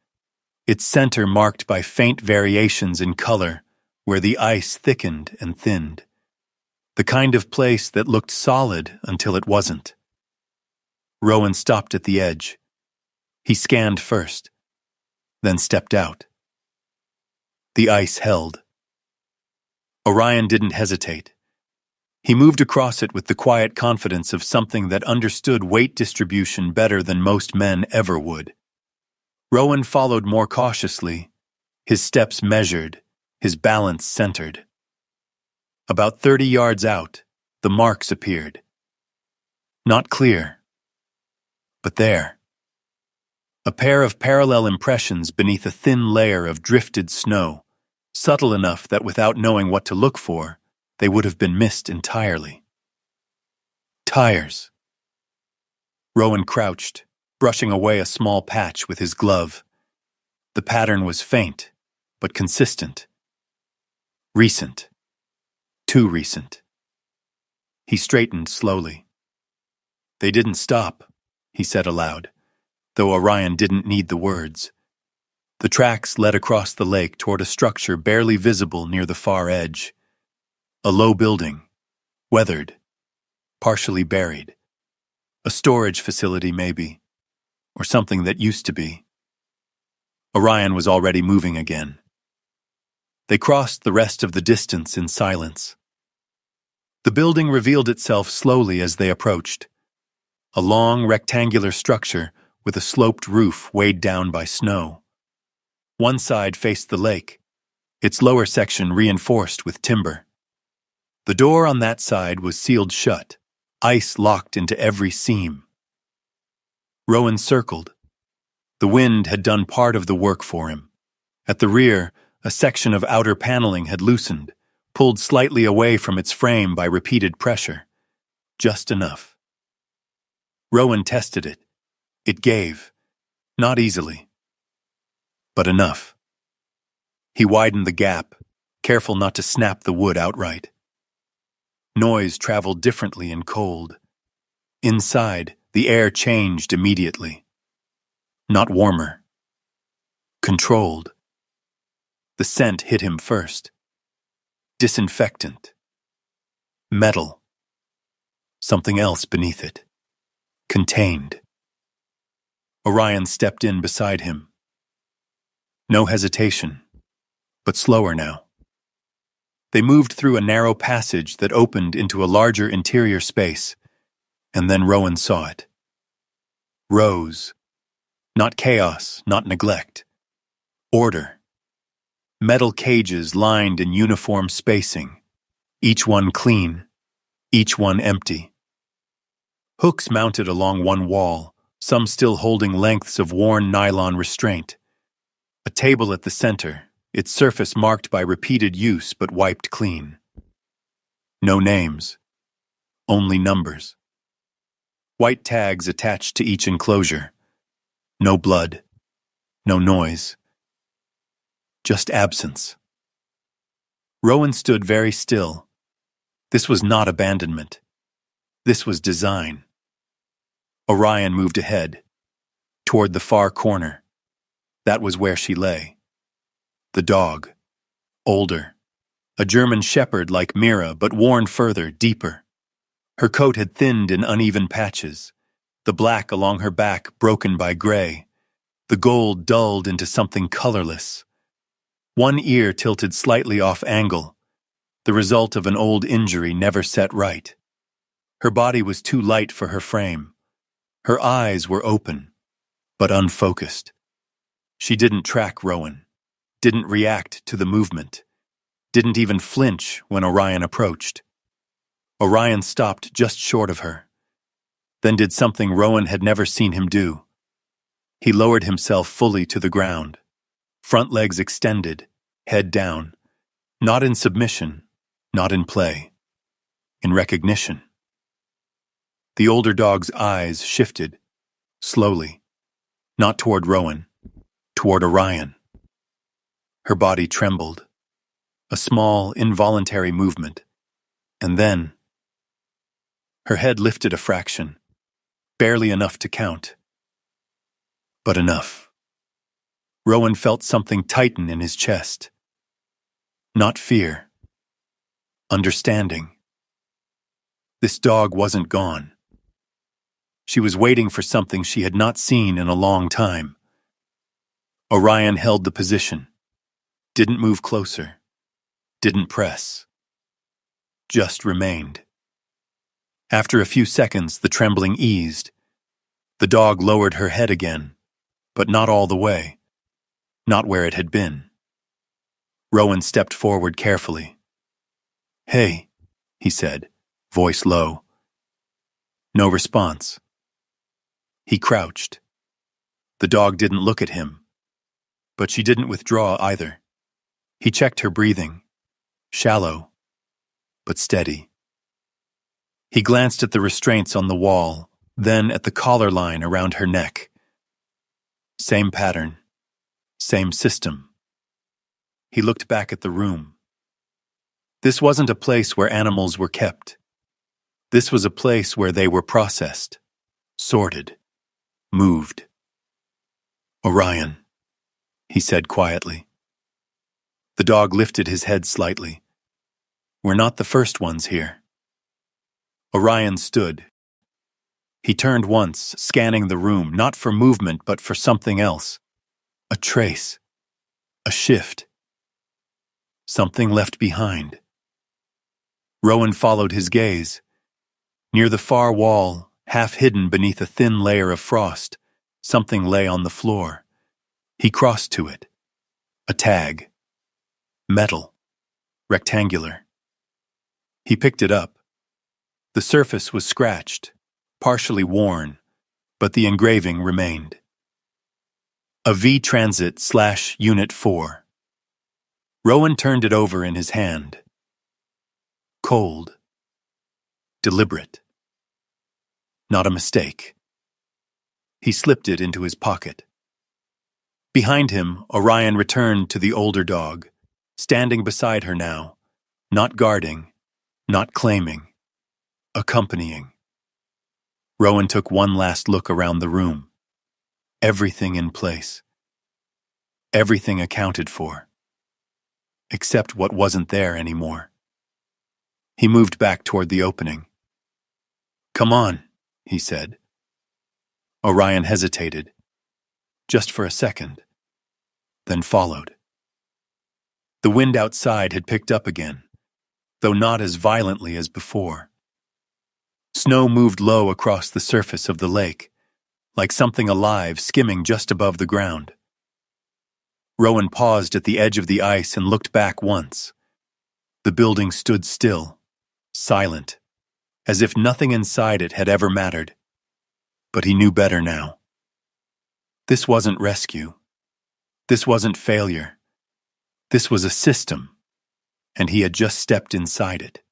A: its center marked by faint variations in color where the ice thickened and thinned. The kind of place that looked solid until it wasn't. Rowan stopped at the edge. He scanned first, then stepped out. The ice held. Orion didn't hesitate. He moved across it with the quiet confidence of something that understood weight distribution better than most men ever would. Rowan followed more cautiously, his steps measured, his balance centered. About 30 yards out, the marks appeared. Not clear, but there. A pair of parallel impressions beneath a thin layer of drifted snow, subtle enough that without knowing what to look for, they would have been missed entirely. Tires. Rowan crouched, brushing away a small patch with his glove. The pattern was faint, but consistent. Recent. Too recent. He straightened slowly. They didn't stop, he said aloud, though Orion didn't need the words. The tracks led across the lake toward a structure barely visible near the far edge. A low building, weathered, partially buried. A storage facility, maybe, or something that used to be. Orion was already moving again. They crossed the rest of the distance in silence. The building revealed itself slowly as they approached. A long, rectangular structure with a sloped roof weighed down by snow. One side faced the lake, its lower section reinforced with timber. The door on that side was sealed shut, ice locked into every seam. Rowan circled. The wind had done part of the work for him. At the rear, a section of outer paneling had loosened, pulled slightly away from its frame by repeated pressure. Just enough. Rowan tested it. It gave. Not easily, but enough. He widened the gap, careful not to snap the wood outright. Noise traveled differently in cold. Inside, the air changed immediately. Not warmer. Controlled. The scent hit him first. Disinfectant. Metal. Something else beneath it. Contained. Orion stepped in beside him. No hesitation, but slower now. They moved through a narrow passage that opened into a larger interior space, and then Rowan saw it. Rows. Not chaos, not neglect. Order. Metal cages lined in uniform spacing, each one clean, each one empty. Hooks mounted along one wall, some still holding lengths of worn nylon restraint. A table at the center, its surface marked by repeated use but wiped clean. No names, only numbers. White tags attached to each enclosure. No blood, no noise. Just absence. Rowan stood very still. This was not abandonment. This was design. Orion moved ahead, toward the far corner. That was where she lay. The dog. Older. A German shepherd like Mira, but worn further, deeper. Her coat had thinned in uneven patches, the black along her back broken by gray, the gold dulled into something colorless. One ear tilted slightly off angle, the result of an old injury never set right. Her body was too light for her frame. Her eyes were open, but unfocused. She didn't track Rowan, didn't react to the movement, didn't even flinch when Orion approached. Orion stopped just short of her, then did something Rowan had never seen him do. He lowered himself fully to the ground, front legs extended, head down, not in submission, not in play, in recognition. The older dog's eyes shifted, slowly, not toward Rowan, toward Orion. Her body trembled, a small, involuntary movement, and then her head lifted a fraction, barely enough to count, but enough. Rowan felt something tighten in his chest. Not fear. Understanding. This dog wasn't gone. She was waiting for something she had not seen in a long time. Orion held the position, didn't move closer, didn't press, just remained. After a few seconds, the trembling eased. The dog lowered her head again, but not all the way, not where it had been. Rowan stepped forward carefully. "Hey," he said, voice low. No response. He crouched. The dog didn't look at him, but she didn't withdraw either. He checked her breathing, shallow, but steady. He glanced at the restraints on the wall, then at the collar line around her neck. Same pattern, same system. He looked back at the room. This wasn't a place where animals were kept. This was a place where they were processed, sorted, moved. "Orion," he said quietly. The dog lifted his head slightly. "We're not the first ones here." Orion stood. He turned once, scanning the room, not for movement but for something else. A trace. A shift. Something left behind. Rowan followed his gaze. Near the far wall, half hidden beneath a thin layer of frost, something lay on the floor. He crossed to it. A tag. Metal. Rectangular. He picked it up. The surface was scratched, partially worn, but the engraving remained. A V-Transit/Unit 4. Rowan turned it over in his hand. Cold. Deliberate. Not a mistake. He slipped it into his pocket. Behind him, Orion returned to the older dog, standing beside her now, not guarding, not claiming, accompanying. Rowan took one last look around the room. Everything in place. Everything accounted for. Except what wasn't there anymore. He moved back toward the opening. "Come on," he said. Orion hesitated, just for a second, then followed. The wind outside had picked up again, though not as violently as before. Snow moved low across the surface of the lake, like something alive skimming just above the ground. Rowan paused at the edge of the ice and looked back once. The building stood still, silent, as if nothing inside it had ever mattered. But he knew better now. This wasn't rescue. This wasn't failure. This was a system, and he had just stepped inside it.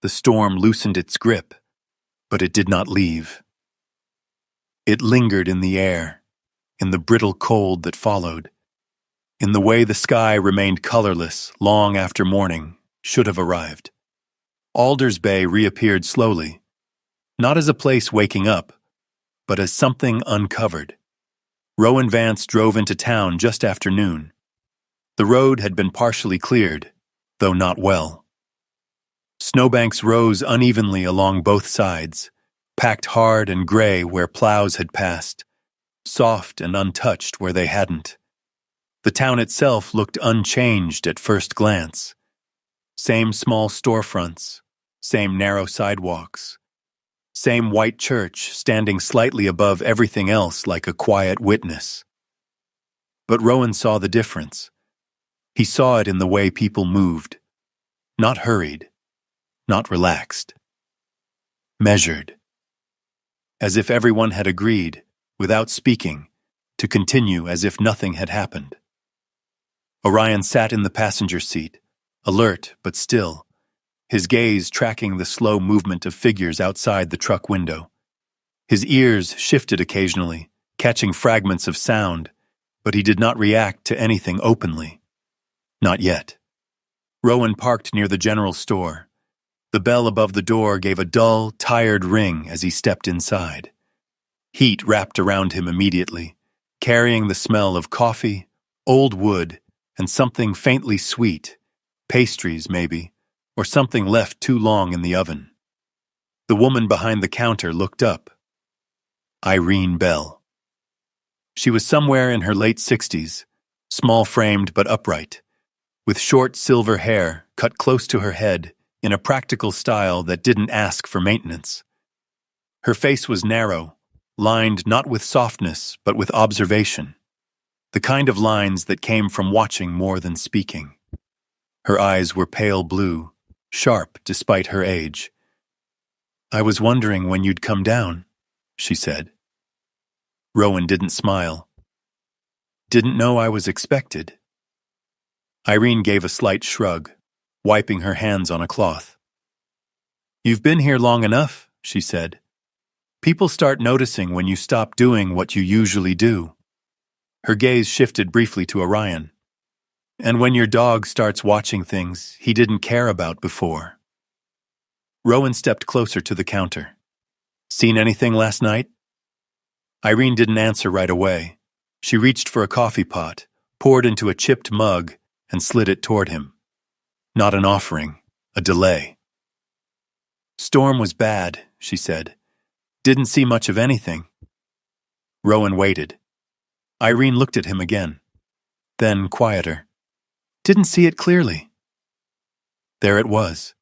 A: The storm loosened its grip, but it did not leave. It lingered in the air, in the brittle cold that followed, in the way the sky remained colorless long after morning should have arrived. Alders Bay reappeared slowly, not as a place waking up, but as something uncovered. Rowan Vance drove into town just after noon. The road had been partially cleared, though not well. Snowbanks rose unevenly along both sides, packed hard and gray where plows had passed, soft and untouched where they hadn't. The town itself looked unchanged at first glance. Same small storefronts, same narrow sidewalks, same white church standing slightly above everything else like a quiet witness. But Rowan saw the difference. He saw it in the way people moved. Not hurried, not relaxed. Measured. As if everyone had agreed, without speaking, to continue as if nothing had happened. Orion sat in the passenger seat, alert but still, his gaze tracking the slow movement of figures outside the truck window. His ears shifted occasionally, catching fragments of sound, but he did not react to anything openly. Not yet. Rowan parked near the general store. The bell above the door gave a dull, tired ring as he stepped inside. Heat wrapped around him immediately, carrying the smell of coffee, old wood, and something faintly sweet, pastries maybe, or something left too long in the oven. The woman behind the counter looked up. Irene Bell. She was somewhere in her late 60s, small-framed but upright, with short silver hair cut close to her head in a practical style that didn't ask for maintenance. Her face was narrow, lined not with softness but with observation, the kind of lines that came from watching more than speaking. Her eyes were pale blue, sharp despite her age. "I was wondering when you'd come down," she said. Rowan didn't smile. "Didn't know I was expected." Irene gave a slight shrug, wiping her hands on a cloth. "You've been here long enough," she said. "People start noticing when you stop doing what you usually do." Her gaze shifted briefly to Orion. "And when your dog starts watching things he didn't care about before." Rowan stepped closer to the counter. "Seen anything last night?" Irene didn't answer right away. She reached for a coffee pot, poured into a chipped mug, and slid it toward him. Not an offering, a delay. "Storm was bad," she said. "Didn't see much of anything." Rowan waited. Irene looked at him again. Then quieter. "Didn't see it clearly." There it was.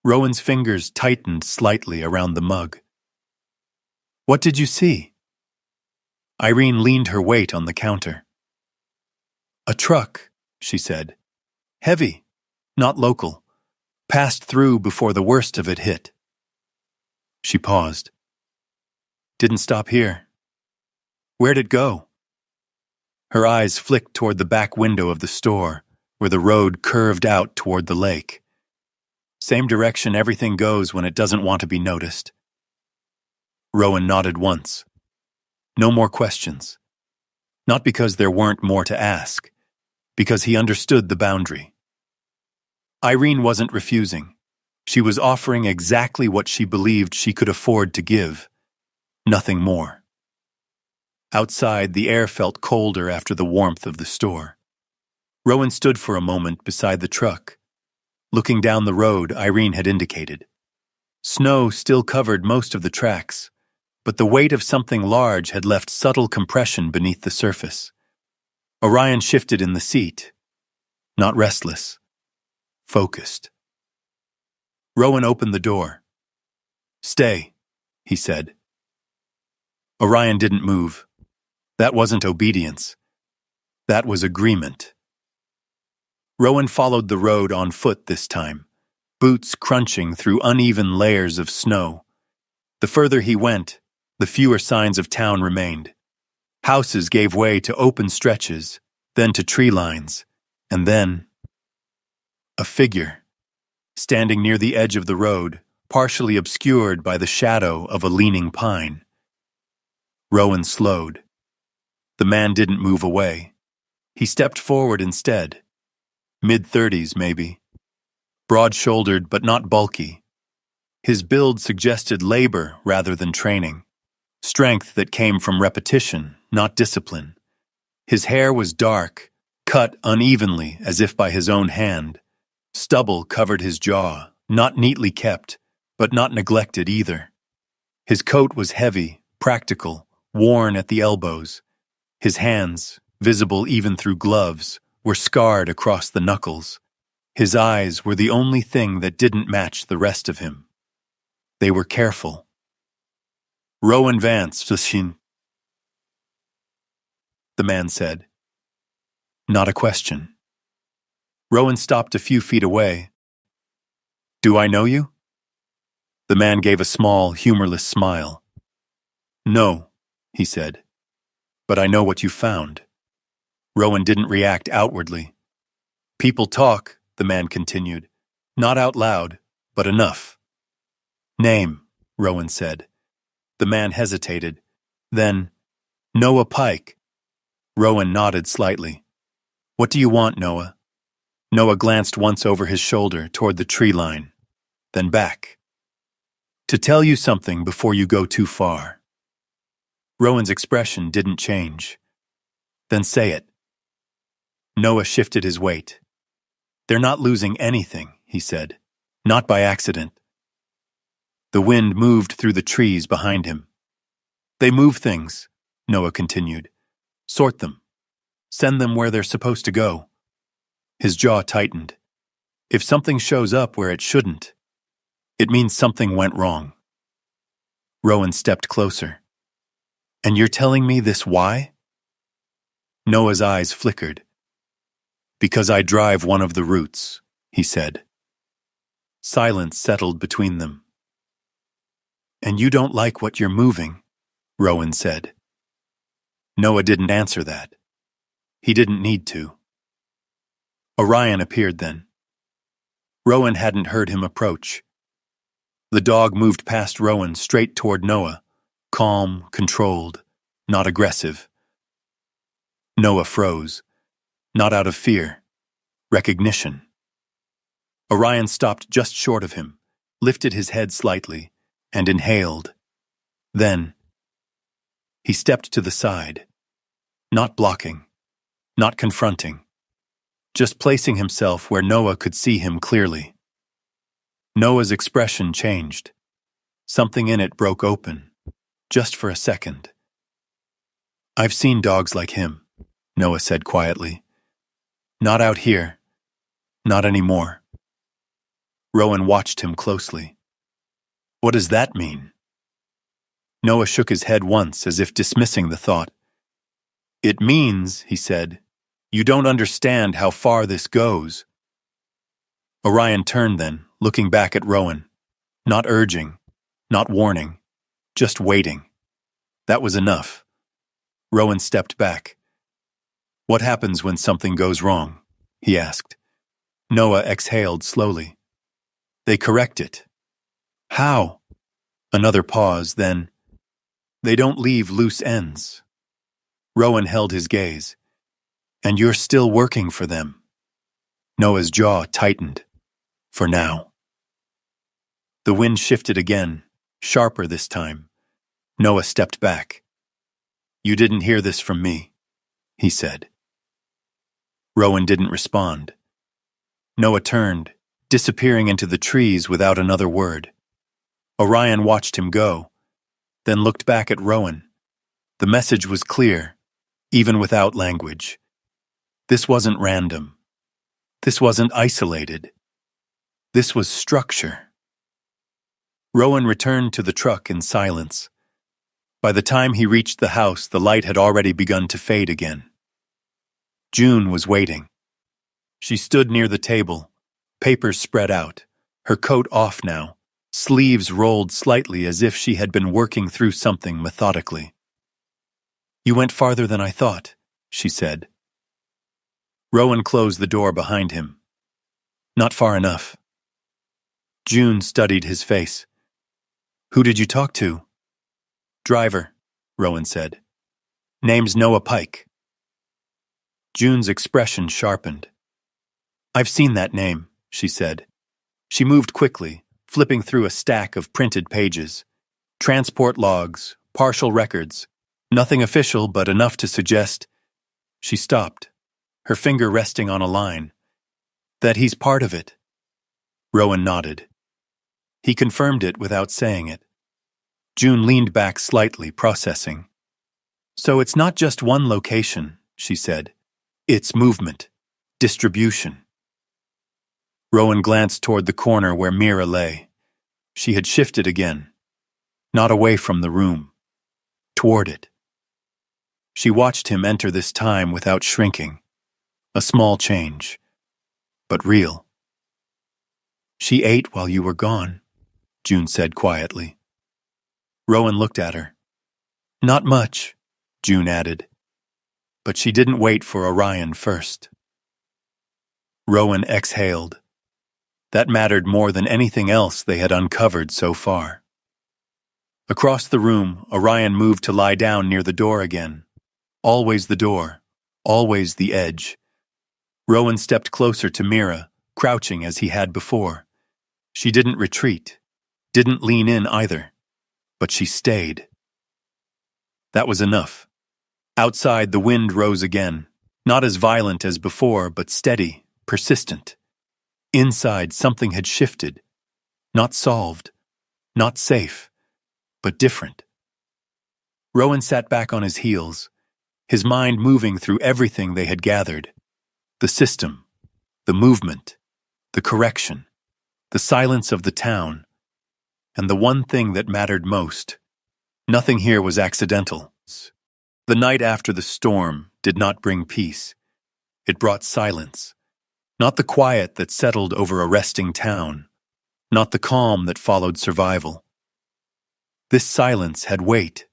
A: Rowan's fingers tightened slightly around the mug. "What did you see?" Irene leaned her weight on the counter. "A truck," she said. "Heavy, not local. Passed through before the worst of it hit." She paused. "Didn't stop here. Where'd it go?" Her eyes flicked toward the back window of the store, where the road curved out toward the lake. Same direction everything goes when it doesn't want to be noticed. Rowan nodded once. No more questions. Not because there weren't more to ask, because he understood the boundary. Irene wasn't refusing. She was offering exactly what she believed she could afford to give. Nothing more. Outside, the air felt colder after the warmth of the store. Rowan stood for a moment beside the truck, looking down the road Irene had indicated. Snow still covered most of the tracks, but the weight of something large had left subtle compression beneath the surface. Orion shifted in the seat, not restless, focused. Rowan opened the door. "Stay," he said. Orion didn't move. That wasn't obedience. That was agreement. Rowan followed the road on foot this time, boots crunching through uneven layers of snow. The further he went, the fewer signs of town remained. Houses gave way to open stretches, then to tree lines, and then a figure, standing near the edge of the road, partially obscured by the shadow of a leaning pine. Rowan slowed. The man didn't move away. He stepped forward instead. Mid-30s, maybe. Broad-shouldered but not bulky. His build suggested labor rather than training. Strength that came from repetition, not discipline. His hair was dark, cut unevenly as if by his own hand. Stubble covered his jaw, not neatly kept, but not neglected either. His coat was heavy, practical, worn at the elbows. His hands, visible even through gloves, were scarred across the knuckles. His eyes were the only thing that didn't match the rest of him. They were careful. "Rowan Vance, Sushin," the man said. Not a question. Rowan stopped a few feet away. "Do I know you?" The man gave a small, humorless smile. "No," he said. "But I know what you found." Rowan didn't react outwardly. "People talk," the man continued. "Not out loud, but enough." "Name," Rowan said. The man hesitated. Then, "Noah Pike." Rowan nodded slightly. "What do you want, Noah?" Noah glanced once over his shoulder toward the tree line, then back. "To tell you something before you go too far." Rowan's expression didn't change. "Then say it." Noah shifted his weight. "They're not losing anything," he said. "Not by accident." The wind moved through the trees behind him. They move things, Noah continued. Sort them. Send them where they're supposed to go. His jaw tightened. If something shows up where it shouldn't, it means something went wrong. Rowan stepped closer. And you're telling me this why? Noah's eyes flickered. Because I drive one of the routes, he said. Silence settled between them. And you don't like what you're moving, Rowan said. Noah didn't answer that. He didn't need to. Orion appeared then. Rowan hadn't heard him approach. The dog moved past Rowan straight toward Noah, calm, controlled, not aggressive. Noah froze, not out of fear, recognition. Orion stopped just short of him, lifted his head slightly, and inhaled. Then, he stepped to the side, not blocking, not confronting, just placing himself where Noah could see him clearly. Noah's expression changed. Something in it broke open, just for a second. I've seen dogs like him, Noah said quietly. Not out here. Not anymore. Rowan watched him closely. What does that mean? Noah shook his head once as if dismissing the thought. It means, he said, you don't understand how far this goes. Orion turned then, looking back at Rowan. Not urging, not warning, just waiting. That was enough. Rowan stepped back. What happens when something goes wrong? He asked. Noah exhaled slowly. They correct it. How? Another pause, then. They don't leave loose ends. Rowan held his gaze. And you're still working for them. Noah's jaw tightened. For now. The wind shifted again, sharper this time. Noah stepped back. You didn't hear this from me, he said. Rowan didn't respond. Noah turned, disappearing into the trees without another word. Orion watched him go, then looked back at Rowan. The message was clear, even without language. This wasn't random. This wasn't isolated. This was structure. Rowan returned to the truck in silence. By the time he reached the house, the light had already begun to fade again. June was waiting. She stood near the table, papers spread out, her coat off now, sleeves rolled slightly as if she had been working through something methodically. You went farther than I thought, she said. Rowan closed the door behind him. Not far enough. June studied his face. Who did you talk to? Driver, Rowan said. Name's Noah Pike. June's expression sharpened. I've seen that name, she said. She moved quickly, flipping through a stack of printed pages. Transport logs, partial records. Nothing official, but enough to suggest. She stopped, her finger resting on a line. That he's part of it. Rowan nodded. He confirmed it without saying it. June leaned back slightly, processing. So it's not just one location, she said. It's movement, distribution. Rowan glanced toward the corner where Mira lay. She had shifted again, not away from the room, toward it. She watched him enter this time without shrinking. A small change, but real. She ate while you were gone, June said quietly. Rowan looked at her. Not much, June added. But she didn't wait for Orion first. Rowan exhaled. That mattered more than anything else they had uncovered so far. Across the room, Orion moved to lie down near the door again. Always the door, always the edge. Rowan stepped closer to Mira, crouching as he had before. She didn't retreat, didn't lean in either, but she stayed. That was enough. Outside, the wind rose again, not as violent as before, but steady, persistent. Inside, something had shifted, not solved, not safe, but different. Rowan sat back on his heels, his mind moving through everything they had gathered. The system, the movement, the correction, the silence of the town, and the one thing that mattered most. Nothing here was accidental. The night after the storm did not bring peace. It brought silence. Not the quiet that settled over a resting town, not the calm that followed survival. This silence had weight.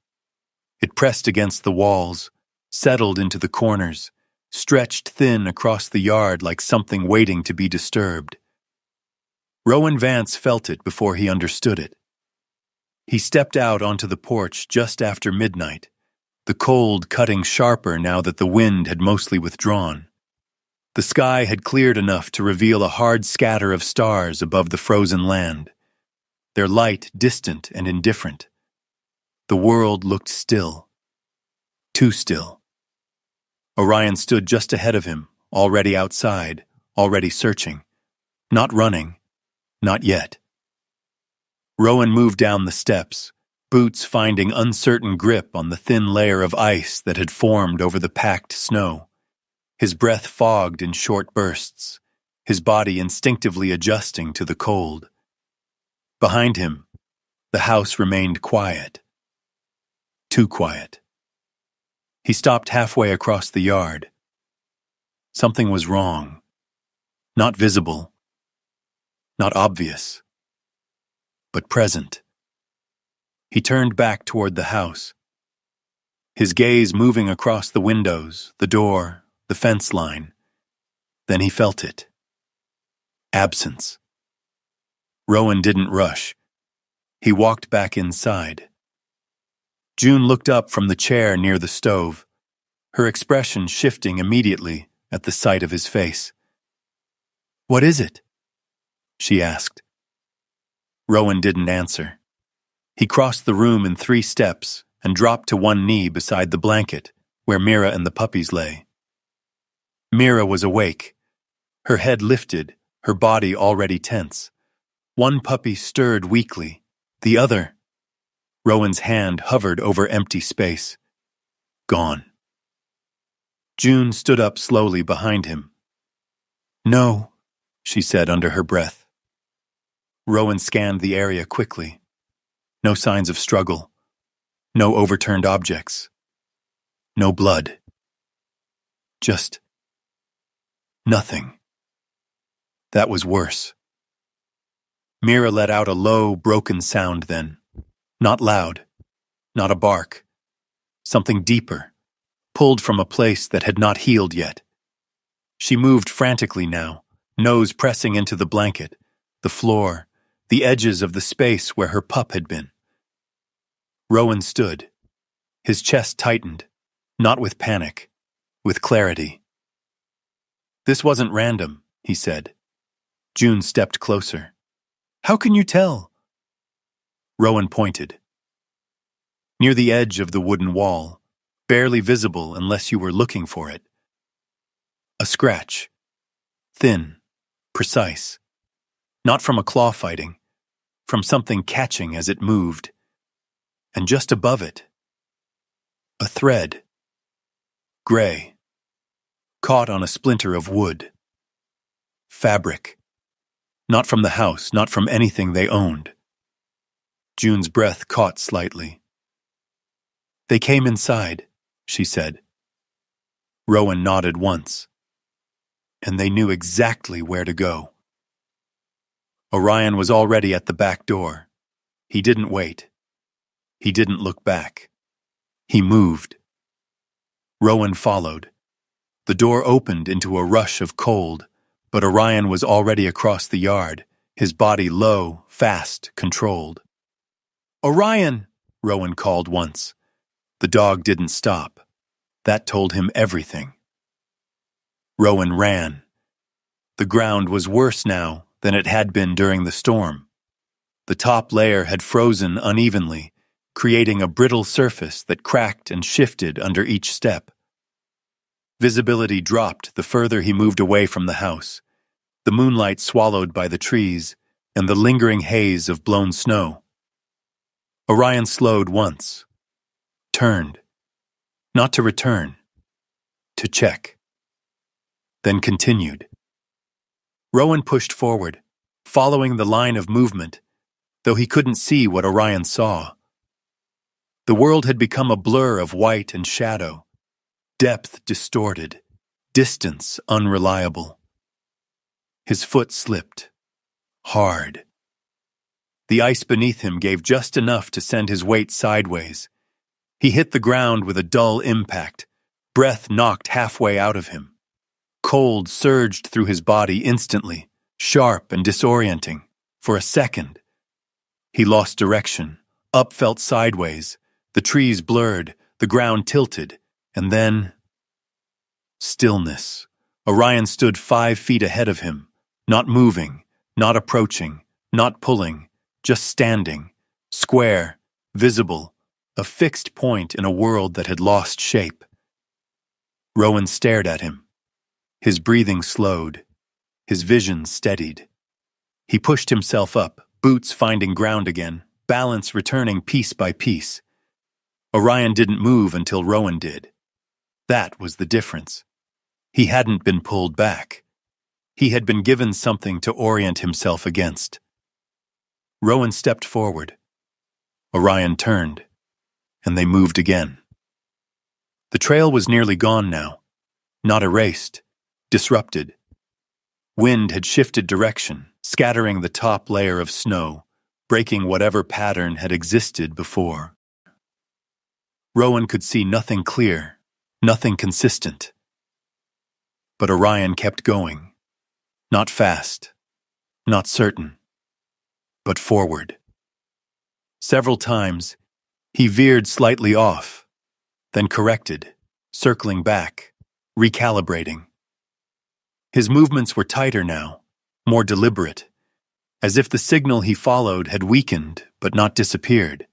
A: It pressed against the walls, settled into the corners, stretched thin across the yard like something waiting to be disturbed. Rowan Vance felt it before he understood it. He stepped out onto the porch just after midnight, the cold cutting sharper now that the wind had mostly withdrawn. The sky had cleared enough to reveal a hard scatter of stars above the frozen land, their light distant and indifferent. The world looked still. Too still. Orion stood just ahead of him, already outside, already searching. Not running. Not yet. Rowan moved down the steps, boots finding uncertain grip on the thin layer of ice that had formed over the packed snow. His breath fogged in short bursts, his body instinctively adjusting to the cold. Behind him, the house remained quiet. Too quiet. He stopped halfway across the yard. Something was wrong. Not visible. Not obvious. But present. He turned back toward the house, his gaze moving across the windows, the door, the fence line. Then he felt it. Absence. Rowan didn't rush. He walked back inside. June looked up from the chair near the stove, her expression shifting immediately at the sight of his face. "What is it?" she asked. Rowan didn't answer. He crossed the room in 3 steps and dropped to one knee beside the blanket where Mira and the puppies lay. Mira was awake, her head lifted, her body already tense. One puppy stirred weakly, the other. Rowan's hand hovered over empty space. Gone. June stood up slowly behind him. "No," she said under her breath. Rowan scanned the area quickly. No signs of struggle. No overturned objects. No blood. Just nothing. That was worse. Mira let out a low, broken sound then. Not loud. Not a bark. Something deeper, pulled from a place that had not healed yet. She moved frantically now, nose pressing into the blanket, the floor, the edges of the space where her pup had been. Rowan stood. His chest tightened, not with panic, with clarity. "This wasn't random," he said. June stepped closer. "How can you tell?" Rowan pointed. Near the edge of the wooden wall, barely visible unless you were looking for it. A scratch. Thin, precise. Not from a claw fighting, from something catching as it moved. And just above it, a thread. Gray. Caught on a splinter of wood. Fabric. Not from the house, not from anything they owned. June's breath caught slightly. "They came inside," she said. Rowan nodded once. And they knew exactly where to go. Orion was already at the back door. He didn't wait. He didn't look back. He moved. Rowan followed. The door opened into a rush of cold, but Orion was already across the yard, his body low, fast, controlled. "Orion!" Rowan called once. The dog didn't stop. That told him everything. Rowan ran. The ground was worse now than it had been during the storm. The top layer had frozen unevenly, creating a brittle surface that cracked and shifted under each step. Visibility dropped the further he moved away from the house, the moonlight swallowed by the trees and the lingering haze of blown snow. Orion slowed once. turned, not to return, to check, then continued. Rowan pushed forward, following the line of movement, though he couldn't see what Orion saw. The world had become a blur of white and shadow, depth distorted, distance unreliable. His foot slipped, hard. The ice beneath him gave just enough to send his weight sideways. He hit the ground with a dull impact, breath knocked halfway out of him. Cold surged through his body instantly, sharp and disorienting. For a second, he lost direction. Up felt sideways, the trees blurred, the ground tilted, and then stillness. Orion stood 5 feet ahead of him, not moving, not approaching, not pulling, just standing, square, visible, a fixed point in a world that had lost shape. Rowan stared at him. His breathing slowed, his vision steadied. He pushed himself up, boots finding ground again, balance returning piece by piece. Orion didn't move until Rowan did. That was the difference. He hadn't been pulled back. He had been given something to orient himself against. Rowan stepped forward. Orion turned, and they moved again. The trail was nearly gone now, not erased, disrupted. Wind had shifted direction, scattering the top layer of snow, breaking whatever pattern had existed before. Rowan could see nothing clear, nothing consistent. But Orion kept going, not fast, not certain, but forward. Several times, he veered slightly off, then corrected, circling back, recalibrating. His movements were tighter now, more deliberate, as if the signal he followed had weakened but not disappeared.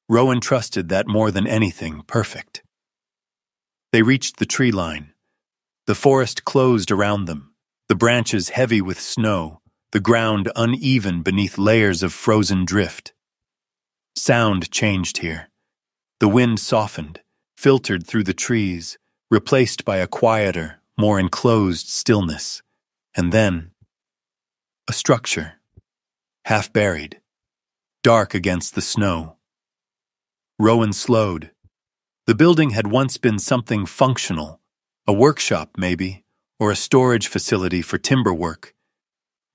A: Rowan trusted that more than anything perfect. They reached the tree line. The forest closed around them, the branches heavy with snow, the ground uneven beneath layers of frozen drift. Sound changed here. The wind softened, filtered through the trees, replaced by a quieter, more enclosed stillness. And then, a structure, half buried, dark against the snow. Rowan slowed. The building had once been something functional, a workshop maybe, or a storage facility for timber work.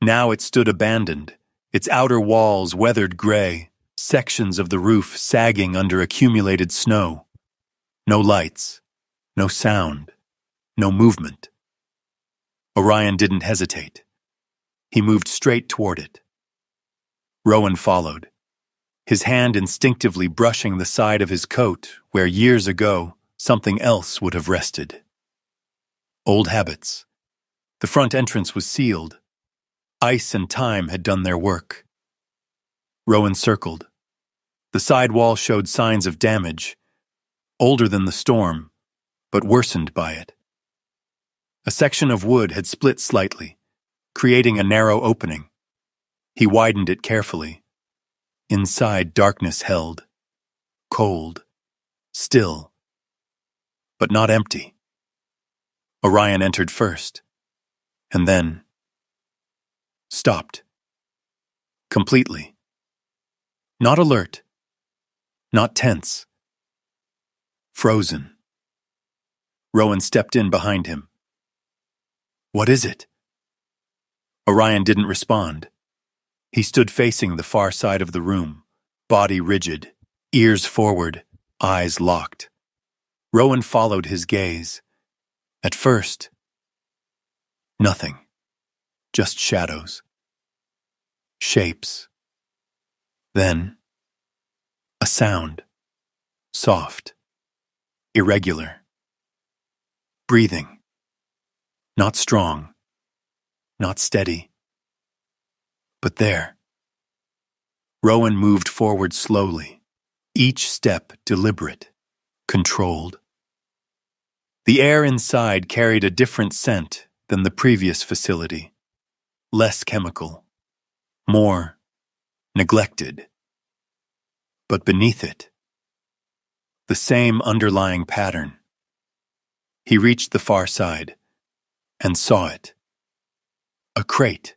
A: Now it stood abandoned, its outer walls weathered gray, sections of the roof sagging under accumulated snow. No lights, no sound, no movement. Orion didn't hesitate. He moved straight toward it. Rowan followed, his hand instinctively brushing the side of his coat where years ago something else would have rested. Old habits. The front entrance was sealed. Ice and time had done their work. Rowan circled. The side wall showed signs of damage, older than the storm, but worsened by it. A section of wood had split slightly, creating a narrow opening. He widened it carefully. Inside, darkness held. Cold. Still. But not empty. Orion entered first, and then stopped. Completely. Not alert. Not tense. Frozen. Rowan stepped in behind him. "What is it?" Orion didn't respond. He stood facing the far side of the room, body rigid, ears forward, eyes locked. Rowan followed his gaze. At first, nothing. Just shadows. Shapes. Then, a sound. Soft. Irregular. Breathing. Not strong. Not steady. But there. Rowan moved forward slowly, each step deliberate, controlled. The air inside carried a different scent than the previous facility. Less chemical. More neglected. But beneath it, the same underlying pattern. He reached the far side and saw it. A crate.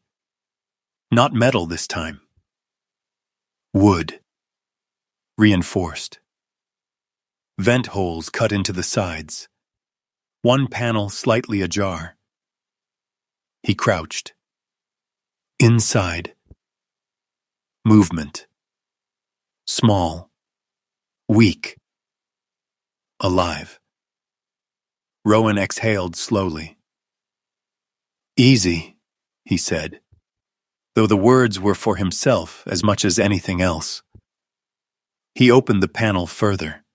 A: Not metal this time. Wood. Reinforced. Vent holes cut into the sides. One panel slightly ajar. He crouched. Inside. Movement. Small. Weak. Alive. Rowan exhaled slowly. Easy, he said, though the words were for himself as much as anything else. He opened the panel further.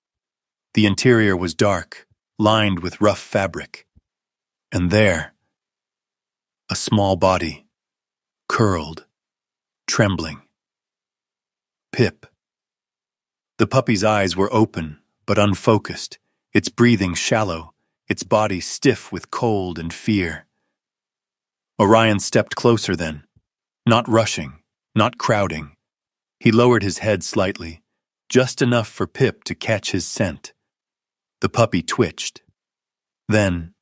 A: The interior was dark, lined with rough fabric. And there, a small body, curled, trembling. Pip. The puppy's eyes were open, but unfocused, its breathing shallow, its body stiff with cold and fear. Orion stepped closer then, not rushing, not crowding. He lowered his head slightly, just enough for Pip to catch his scent. The puppy twitched. Then,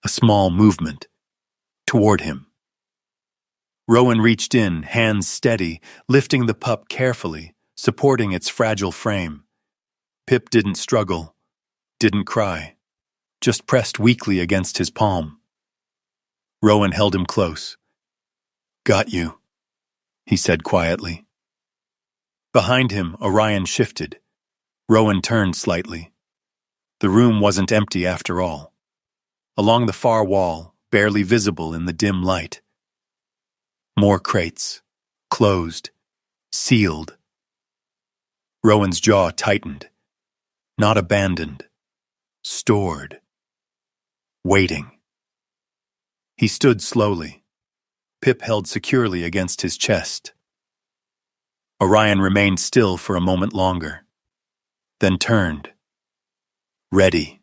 A: a small movement, toward him. Rowan reached in, hands steady, lifting the pup carefully, supporting its fragile frame. Pip didn't struggle, didn't cry, just pressed weakly against his palm. Rowan held him close. Got you, he said quietly. Behind him, Orion shifted. Rowan turned slightly. The room wasn't empty after all. Along the far wall, barely visible in the dim light. More crates, closed, sealed. Rowan's jaw tightened. Not abandoned. Stored. Waiting. He stood slowly. Pip held securely against his chest. Orion remained still for a moment longer, then turned. Ready.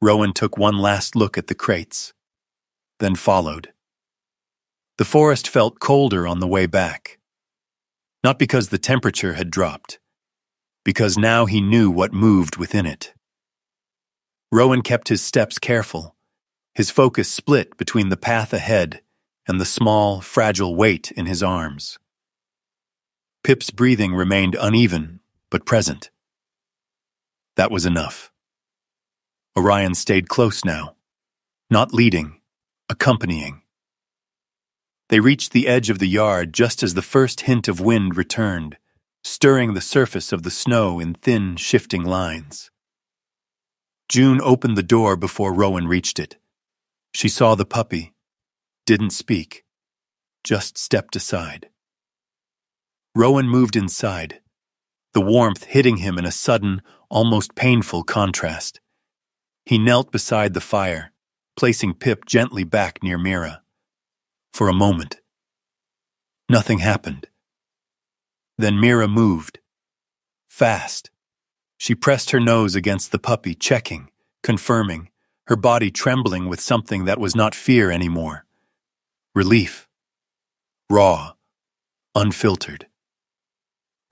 A: Rowan took one last look at the crates, then followed. The forest felt colder on the way back. Not because the temperature had dropped, because now he knew what moved within it. Rowan kept his steps careful, his focus split between the path ahead and the small, fragile weight in his arms. Pip's breathing remained uneven, but present. That was enough. Orion stayed close now, not leading, accompanying. They reached the edge of the yard just as the first hint of wind returned, stirring the surface of the snow in thin, shifting lines. June opened the door before Rowan reached it. She saw the puppy, didn't speak, just stepped aside. Rowan moved inside, the warmth hitting him in a sudden, almost painful contrast. He knelt beside the fire, placing Pip gently back near Mira. For a moment, nothing happened. Then Mira moved. Fast. She pressed her nose against the puppy, checking, confirming, her body trembling with something that was not fear anymore. Relief. Raw. Unfiltered.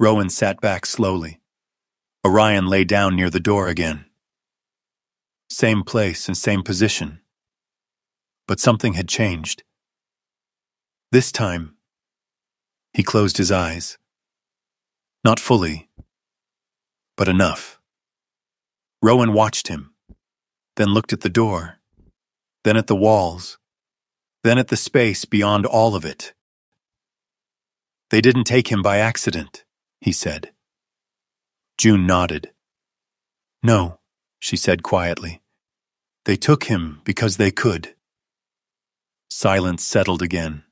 A: Rowan sat back slowly. Orion lay down near the door again. Same place and same position. But something had changed. This time, he closed his eyes. Not fully, but enough. Rowan watched him, then looked at the door, then at the walls, then at the space beyond all of it. They didn't take him by accident, he said. June nodded. No, she said quietly. They took him because they could. Silence settled again,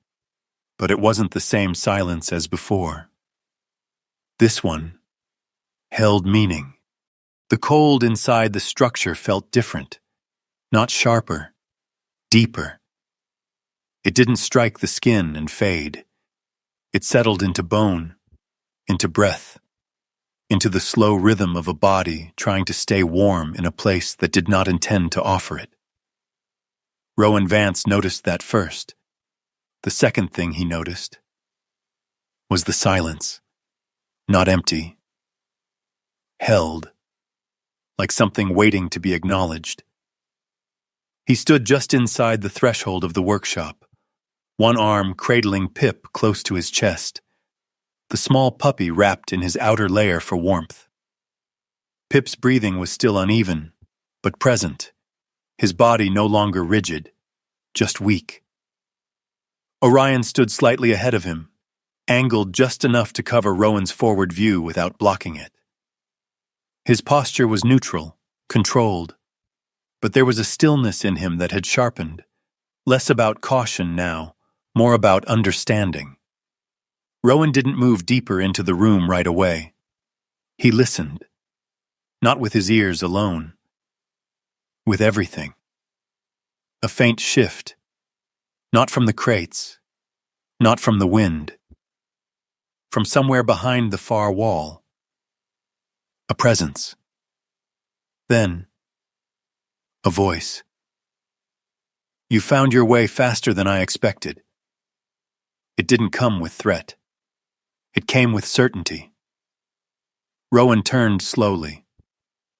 A: but it wasn't the same silence as before. This one held meaning. The cold inside the structure felt different, not sharper, deeper. It didn't strike the skin and fade. It settled into bone, into breath, into the slow rhythm of a body trying to stay warm in a place that did not intend to offer it. Rowan Vance noticed that first. The second thing he noticed was the silence, not empty, held, like something waiting to be acknowledged. He stood just inside the threshold of the workshop, one arm cradling Pip close to his chest, the small puppy wrapped in his outer layer for warmth. Pip's breathing was still uneven, but present, his body no longer rigid, just weak. Orion stood slightly ahead of him, angled just enough to cover Rowan's forward view without blocking it. His posture was neutral, controlled, but there was a stillness in him that had sharpened, less about caution now, more about understanding. Rowan didn't move deeper into the room right away. He listened, not with his ears alone, with everything. A faint shift, not from the crates, not from the wind, from somewhere behind the far wall. A presence. Then, a voice. You found your way faster than I expected. It didn't come with threat. It came with certainty. Rowan turned slowly.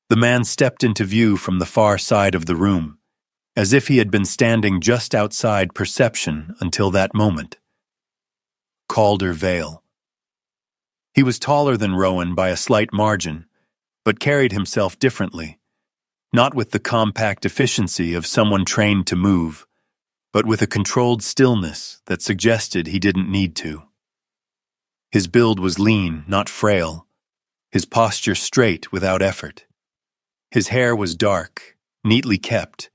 A: The man stepped into view from the far side of the room, as if he had been standing just outside perception until that moment. Calder Vale. He was taller than Rowan by a slight margin, but carried himself differently, not with the compact efficiency of someone trained to move, but with a controlled stillness that suggested he didn't need to. His build was lean, not frail, his posture straight without effort. His hair was dark, neatly kept,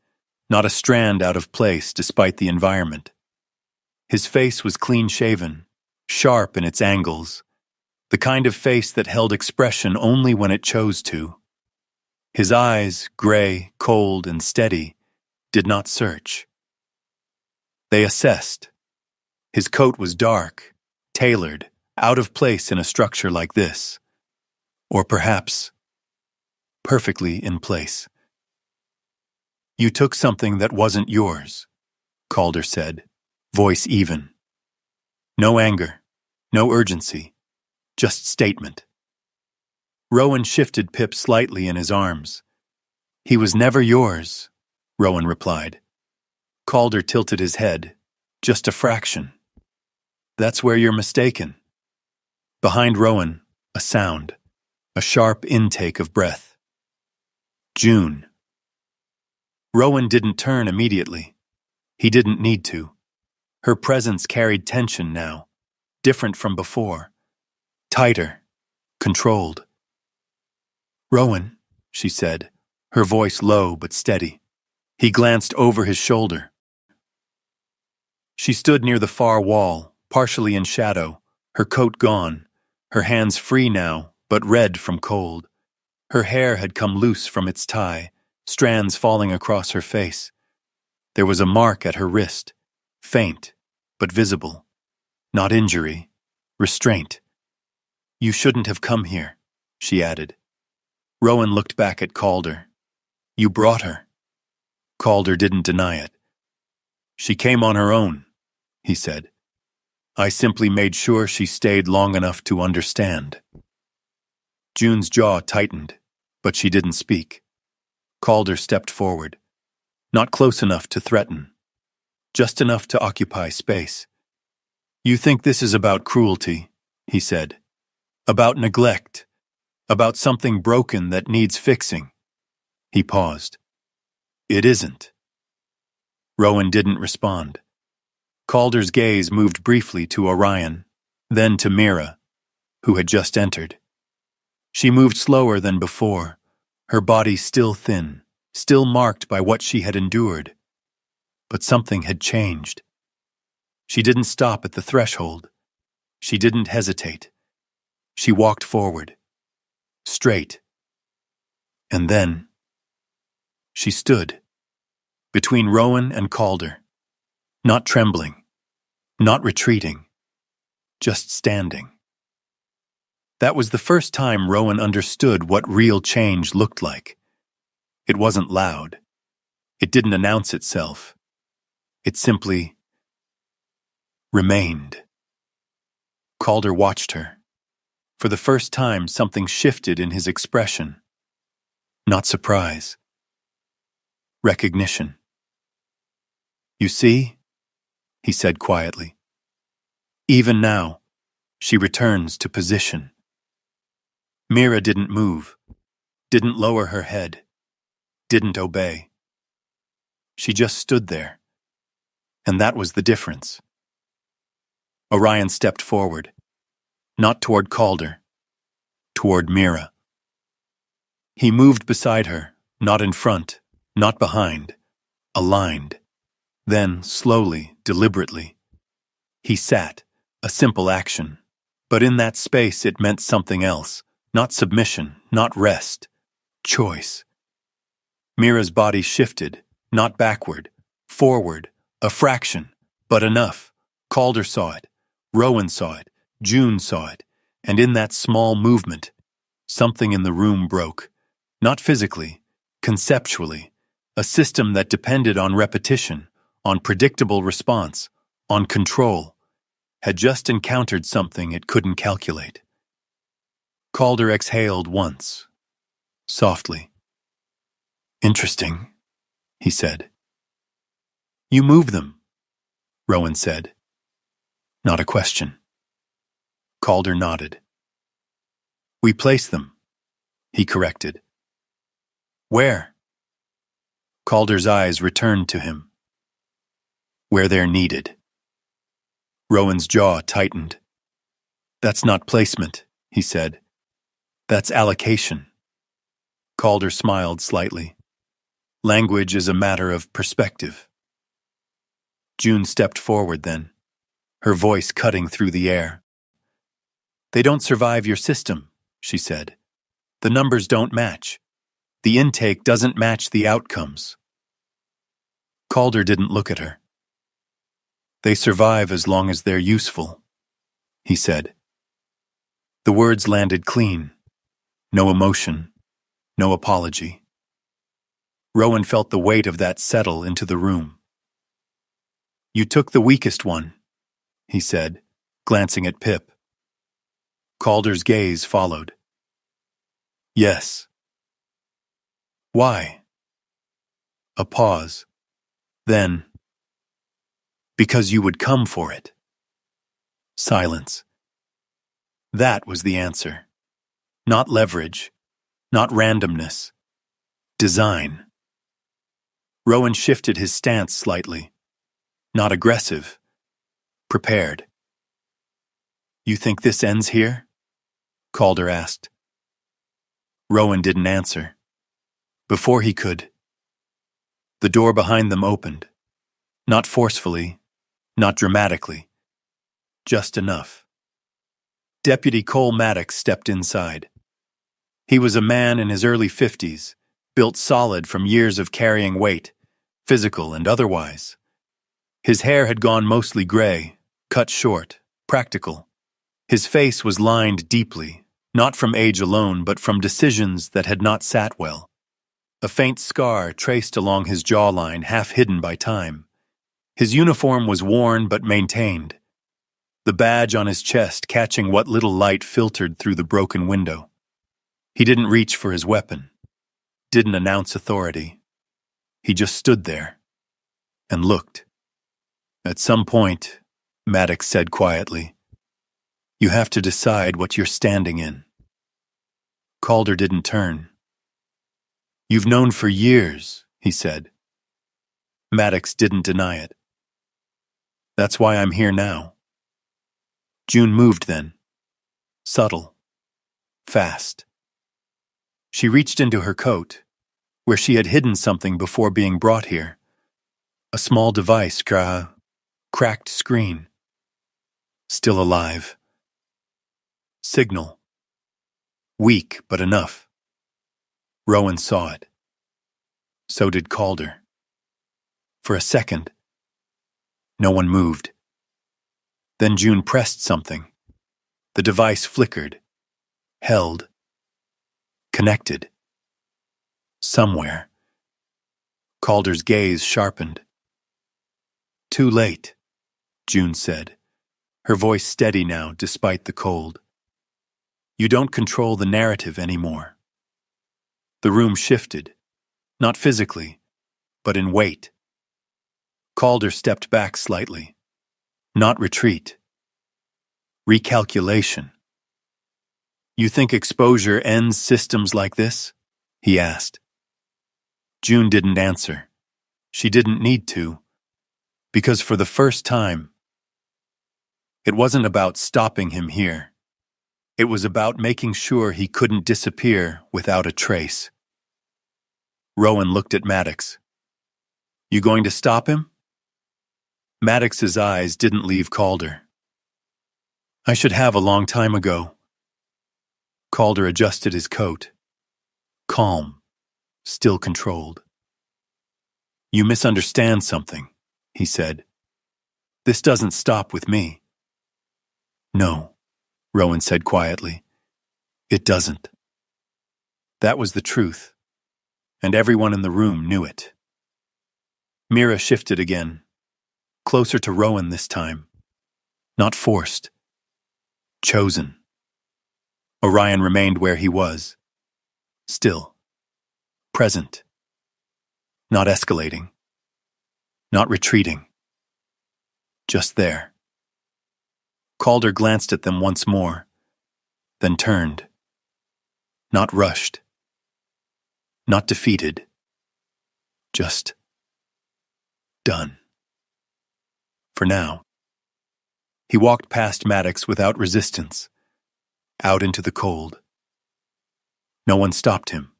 A: not a strand out of place despite the environment. His face was clean-shaven, sharp in its angles, the kind of face that held expression only when it chose to. His eyes, gray, cold, and steady, did not search. They assessed. His coat was dark, tailored, out of place in a structure like this. Or perhaps, perfectly in place. You took something that wasn't yours, Calder said, voice even. No anger, no urgency, just statement. Rowan shifted Pip slightly in his arms. He was never yours, Rowan replied. Calder tilted his head, just a fraction. That's where you're mistaken. Behind Rowan, a sound, a sharp intake of breath. June. Rowan didn't turn immediately. He didn't need to. Her presence carried tension now, different from before. Tighter, controlled. Rowan, she said, her voice low but steady. He glanced over his shoulder. She stood near the far wall, partially in shadow, her coat gone, her hands free now, but red from cold. Her hair had come loose from its tie, strands falling across her face. There was a mark at her wrist, faint, but visible. Not injury, restraint. You shouldn't have come here, she added. Rowan looked back at Calder. You brought her. Calder didn't deny it. She came on her own, he said. I simply made sure she stayed long enough to understand. June's jaw tightened, but she didn't speak. Calder stepped forward, not close enough to threaten, just enough to occupy space. You think this is about cruelty, he said. About neglect, about something broken that needs fixing. He paused. It isn't. Rowan didn't respond. Calder's gaze moved briefly to Orion, then to Mira, who had just entered. She moved slower than before, her body still thin, still marked by what she had endured. But something had changed. She didn't stop at the threshold. She didn't hesitate. She walked forward, straight. And then, she stood, between Rowan and Calder, not trembling, not retreating, just standing. That was the first time Rowan understood what real change looked like. It wasn't loud. It didn't announce itself. It simply remained. Calder watched her, For the first time, something shifted in his expression. Not surprise. Recognition. "You see?" he said quietly. "Even now, she returns to position." Mira didn't move, didn't lower her head, didn't obey. She just stood there. And that was the difference. Orion stepped forward, not toward Calder, toward Mira. He moved beside her, not in front, not behind, aligned. Then, slowly, deliberately, he sat, a simple action. But in that space it meant something else, not submission, not rest, choice. Mira's body shifted, not backward, forward, a fraction, but enough. Calder saw it, Rowan saw it, June saw it, and in that small movement, something in the room broke. Not physically, conceptually, a system that depended on repetition, on predictable response, on control, had just encountered something it couldn't calculate. Calder exhaled once, softly. "Interesting," he said. "You move them," Rowan said. Not a question. Calder nodded. "We place them," he corrected. "Where?" Calder's eyes returned to him. "Where they're needed." Rowan's jaw tightened. "That's not placement," he said. "That's allocation." Calder smiled slightly. "Language is a matter of perspective." June stepped forward then, her voice cutting through the air. "They don't survive your system," she said. "The numbers don't match. The intake doesn't match the outcomes." Calder didn't look at her. "They survive as long as they're useful," he said. The words landed clean. No emotion, no apology. Rowan felt the weight of that settle into the room. "You took the weakest one," he said, glancing at Pip. Calder's gaze followed. "Yes." "Why?" A pause. Then, "Because you would come for it." Silence. That was the answer. Not leverage, not randomness. Design. Rowan shifted his stance slightly. Not aggressive. Prepared. "You think this ends here?" Calder asked. Rowan didn't answer. Before he could, the door behind them opened. Not forcefully, not dramatically. Just enough. Deputy Cole Maddox stepped inside. He was a man in his early 50s, built solid from years of carrying weight, physical and otherwise. His hair had gone mostly gray, cut short, practical. His face was lined deeply, not from age alone, but from decisions that had not sat well. A faint scar traced along his jawline, half hidden by time. His uniform was worn but maintained, the badge on his chest catching what little light filtered through the broken window. He didn't reach for his weapon, didn't announce authority. He just stood there and looked. "At some point," Maddox said quietly, "you have to decide what you're standing in." Calder didn't turn. "You've known for years," he said. Maddox didn't deny it. "That's why I'm here now." June moved then. Subtle. Fast. She reached into her coat, where she had hidden something before being brought here. A small device, cracked screen. Still alive. Signal. Weak, but enough. Rowan saw it. So did Calder. For a second, no one moved. Then June pressed something. The device flickered, held, connected. Somewhere. Calder's gaze sharpened. "Too late," June said, her voice steady now despite the cold. You don't control the narrative anymore. The room shifted, not physically, but in weight. Calder stepped back slightly. Not retreat. Recalculation. You think exposure ends systems like this? He asked. June didn't answer. She didn't need to, because for the first time, it wasn't about stopping him here. It was about making sure he couldn't disappear without a trace. Rowan looked at Maddox. You going to stop him? Maddox's eyes didn't leave Calder. I should have a long time ago. Calder adjusted his coat. Calm, still controlled. You misunderstand something, he said. This doesn't stop with me. No, Rowan said quietly. It doesn't. That was the truth, and everyone in the room knew it. Mira shifted again, closer to Rowan this time. Not forced. Chosen. Orion remained where he was. Still. Present. Not escalating. Not retreating. Just there. Calder glanced at them once more, then turned. Not rushed. Not defeated. Just done. For now. He walked past Maddox without resistance, out into the cold. No one stopped him,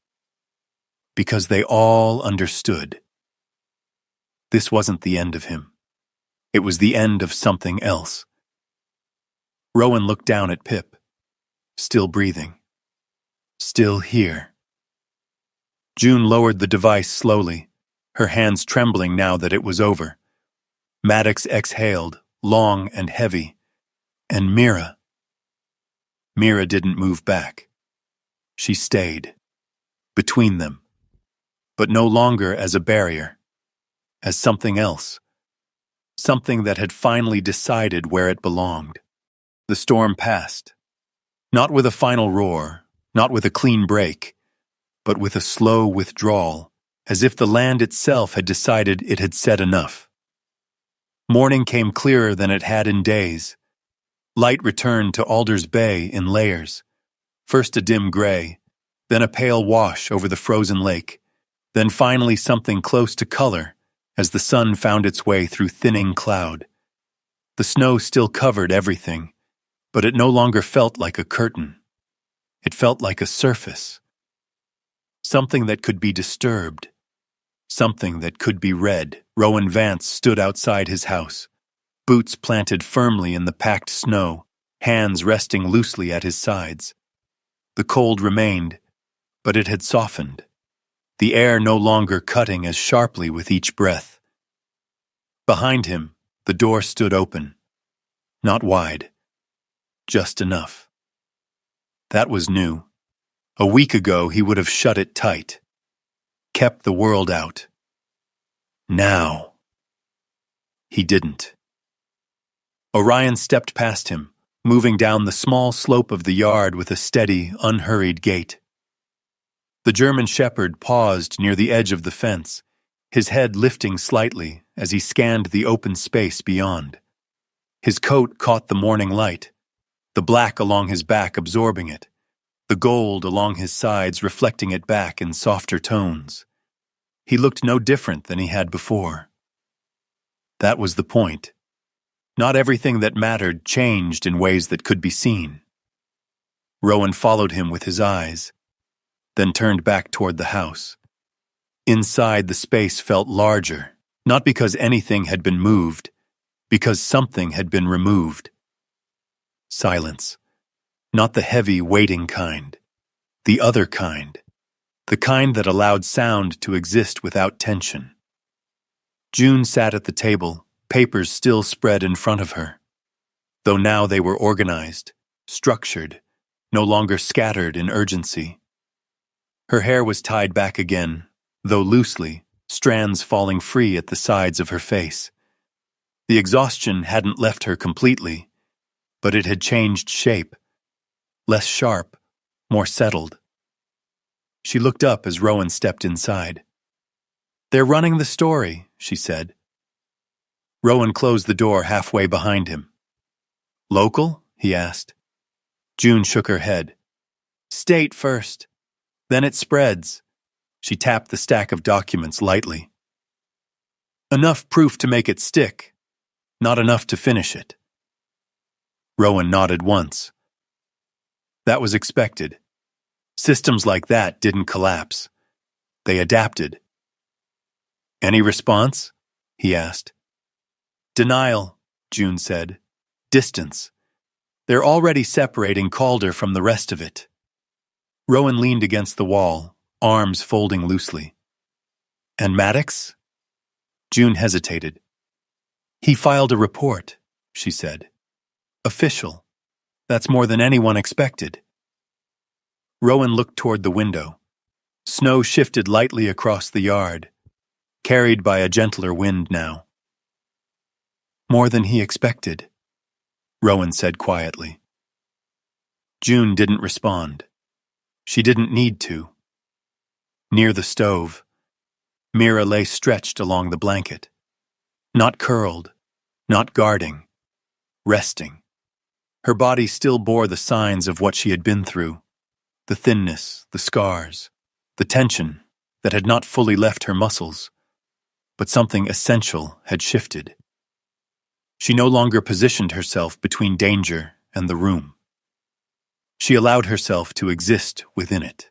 A: because they all understood. This wasn't the end of him. It was the end of something else. Rowan looked down at Pip, still breathing, still here. June lowered the device slowly, her hands trembling now that it was over. Maddox exhaled, long and heavy, and Mira didn't move back. She stayed, between them, but no longer as a barrier, as something else, something that had finally decided where it belonged. The storm passed, not with a final roar, not with a clean break, but with a slow withdrawal, as if the land itself had decided it had said enough. Morning came clearer than it had in days. Light returned to Alder's Bay in layers, first a dim gray, then a pale wash over the frozen lake, then finally something close to color as the sun found its way through thinning cloud. The snow still covered everything, but it no longer felt like a curtain. It felt like a surface. Something that could be disturbed. Something that could be read. Rowan Vance stood outside his house, boots planted firmly in the packed snow, hands resting loosely at his sides. The cold remained, but it had softened, the air no longer cutting as sharply with each breath. Behind him, the door stood open. Not wide. Just enough. That was new. A week ago, he would have shut it tight. Kept the world out. Now. He didn't. Orion stepped past him, moving down the small slope of the yard with a steady, unhurried gait. The German shepherd paused near the edge of the fence, his head lifting slightly as he scanned the open space beyond. His coat caught the morning light, the black along his back absorbing it, the gold along his sides reflecting it back in softer tones. He looked no different than he had before. That was the point. Not everything that mattered changed in ways that could be seen. Rowan followed him with his eyes, then turned back toward the house. Inside, the space felt larger, not because anything had been moved, because something had been removed. Silence. Not the heavy, waiting kind. The other kind. The kind that allowed sound to exist without tension. June sat at the table, papers still spread in front of her, though now they were organized, structured, no longer scattered in urgency. Her hair was tied back again, though loosely, strands falling free at the sides of her face. The exhaustion hadn't left her completely, but it had changed shape. less sharp, more settled. She looked up as Rowan stepped inside. "They're running the story," she said. Rowan closed the door halfway behind him. "Local?" he asked. June shook her head. "State first. Then it spreads." She tapped the stack of documents lightly. "Enough proof to make it stick, not enough to finish it." Rowan nodded once. That was expected. Systems like that didn't collapse. They adapted. "Any response?" he asked. "Denial," June said. "Distance. They're already separating Calder from the rest of it." Rowan leaned against the wall, arms folding loosely. "And Maddox?" June hesitated. "He filed a report," she said. "Official. That's more than anyone expected." Rowan looked toward the window. Snow shifted lightly across the yard, carried by a gentler wind now. "More than he expected," Rowan said quietly. June didn't respond. She didn't need to. Near the stove, Mira lay stretched along the blanket. Not curled, not guarding, resting. Her body still bore the signs of what she had been through. The thinness, the scars, the tension that had not fully left her muscles. But something essential had shifted. She no longer positioned herself between danger and the room. She allowed herself to exist within it.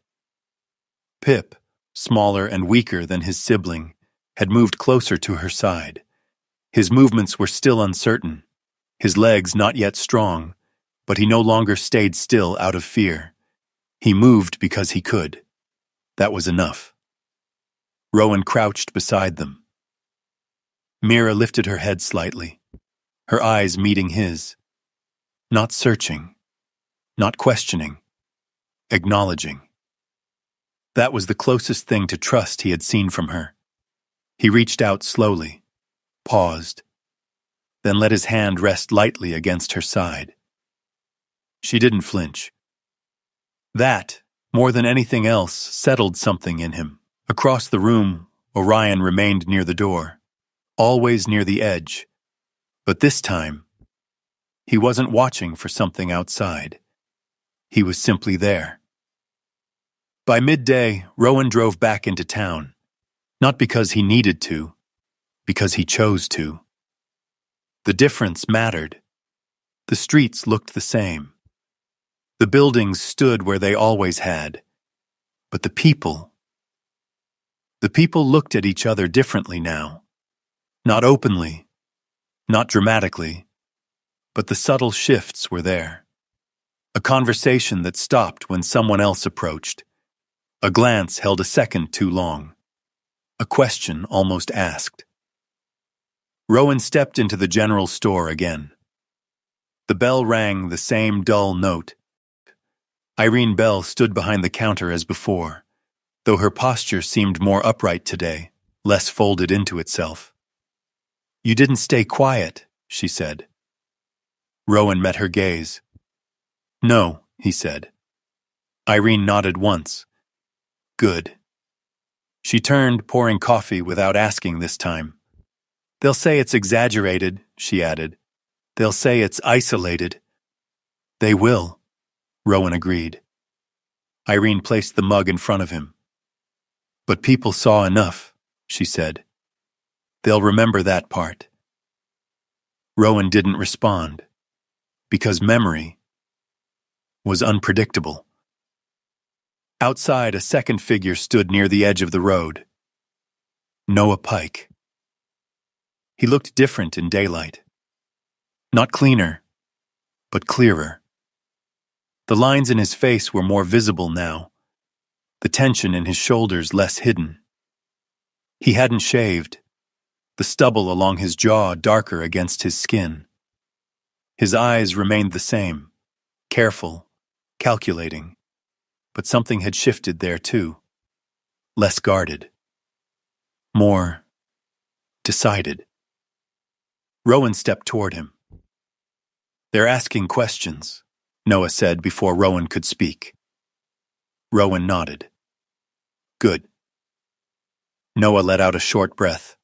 A: Pip, smaller and weaker than his sibling, had moved closer to her side. His movements were still uncertain, his legs not yet strong, but he no longer stayed still out of fear. He moved because he could. That was enough. Rowan crouched beside them. Mira lifted her head slightly, her eyes meeting his. Not searching, not questioning, acknowledging. That was the closest thing to trust he had seen from her. He reached out slowly, paused, then let his hand rest lightly against her side. She didn't flinch. That, more than anything else, settled something in him. Across the room, Orion remained near the door, always near the edge. But this time, he wasn't watching for something outside. He was simply there. By midday, Rowan drove back into town, not because he needed to, because he chose to. The difference mattered. The streets looked the same. The buildings stood where they always had. But the people looked at each other differently now. Not openly, not dramatically, but the subtle shifts were there. A conversation that stopped when someone else approached. A glance held a second too long. A question almost asked. Rowan stepped into the general store again. The bell rang the same dull note. Irene Bell stood behind the counter as before, though her posture seemed more upright today, less folded into itself. "You didn't stay quiet," she said. Rowan met her gaze. "No," he said. Irene nodded once. "Good." She turned, pouring coffee without asking this time. "They'll say it's exaggerated," she added. "They'll say it's isolated." "They will," Rowan agreed. Irene placed the mug in front of him. "But people saw enough," she said. "They'll remember that part." Rowan didn't respond, because memory was unpredictable. Outside, a second figure stood near the edge of the road. Noah Pike. He looked different in daylight. Not cleaner, but clearer. The lines in his face were more visible now, the tension in his shoulders less hidden. He hadn't shaved, the stubble along his jaw darker against his skin. His eyes remained the same, careful, calculating, but something had shifted there too. Less guarded. More decided. Rowan stepped toward him. "They're asking questions," Noah said before Rowan could speak. Rowan nodded. Good. Noah let out a short breath.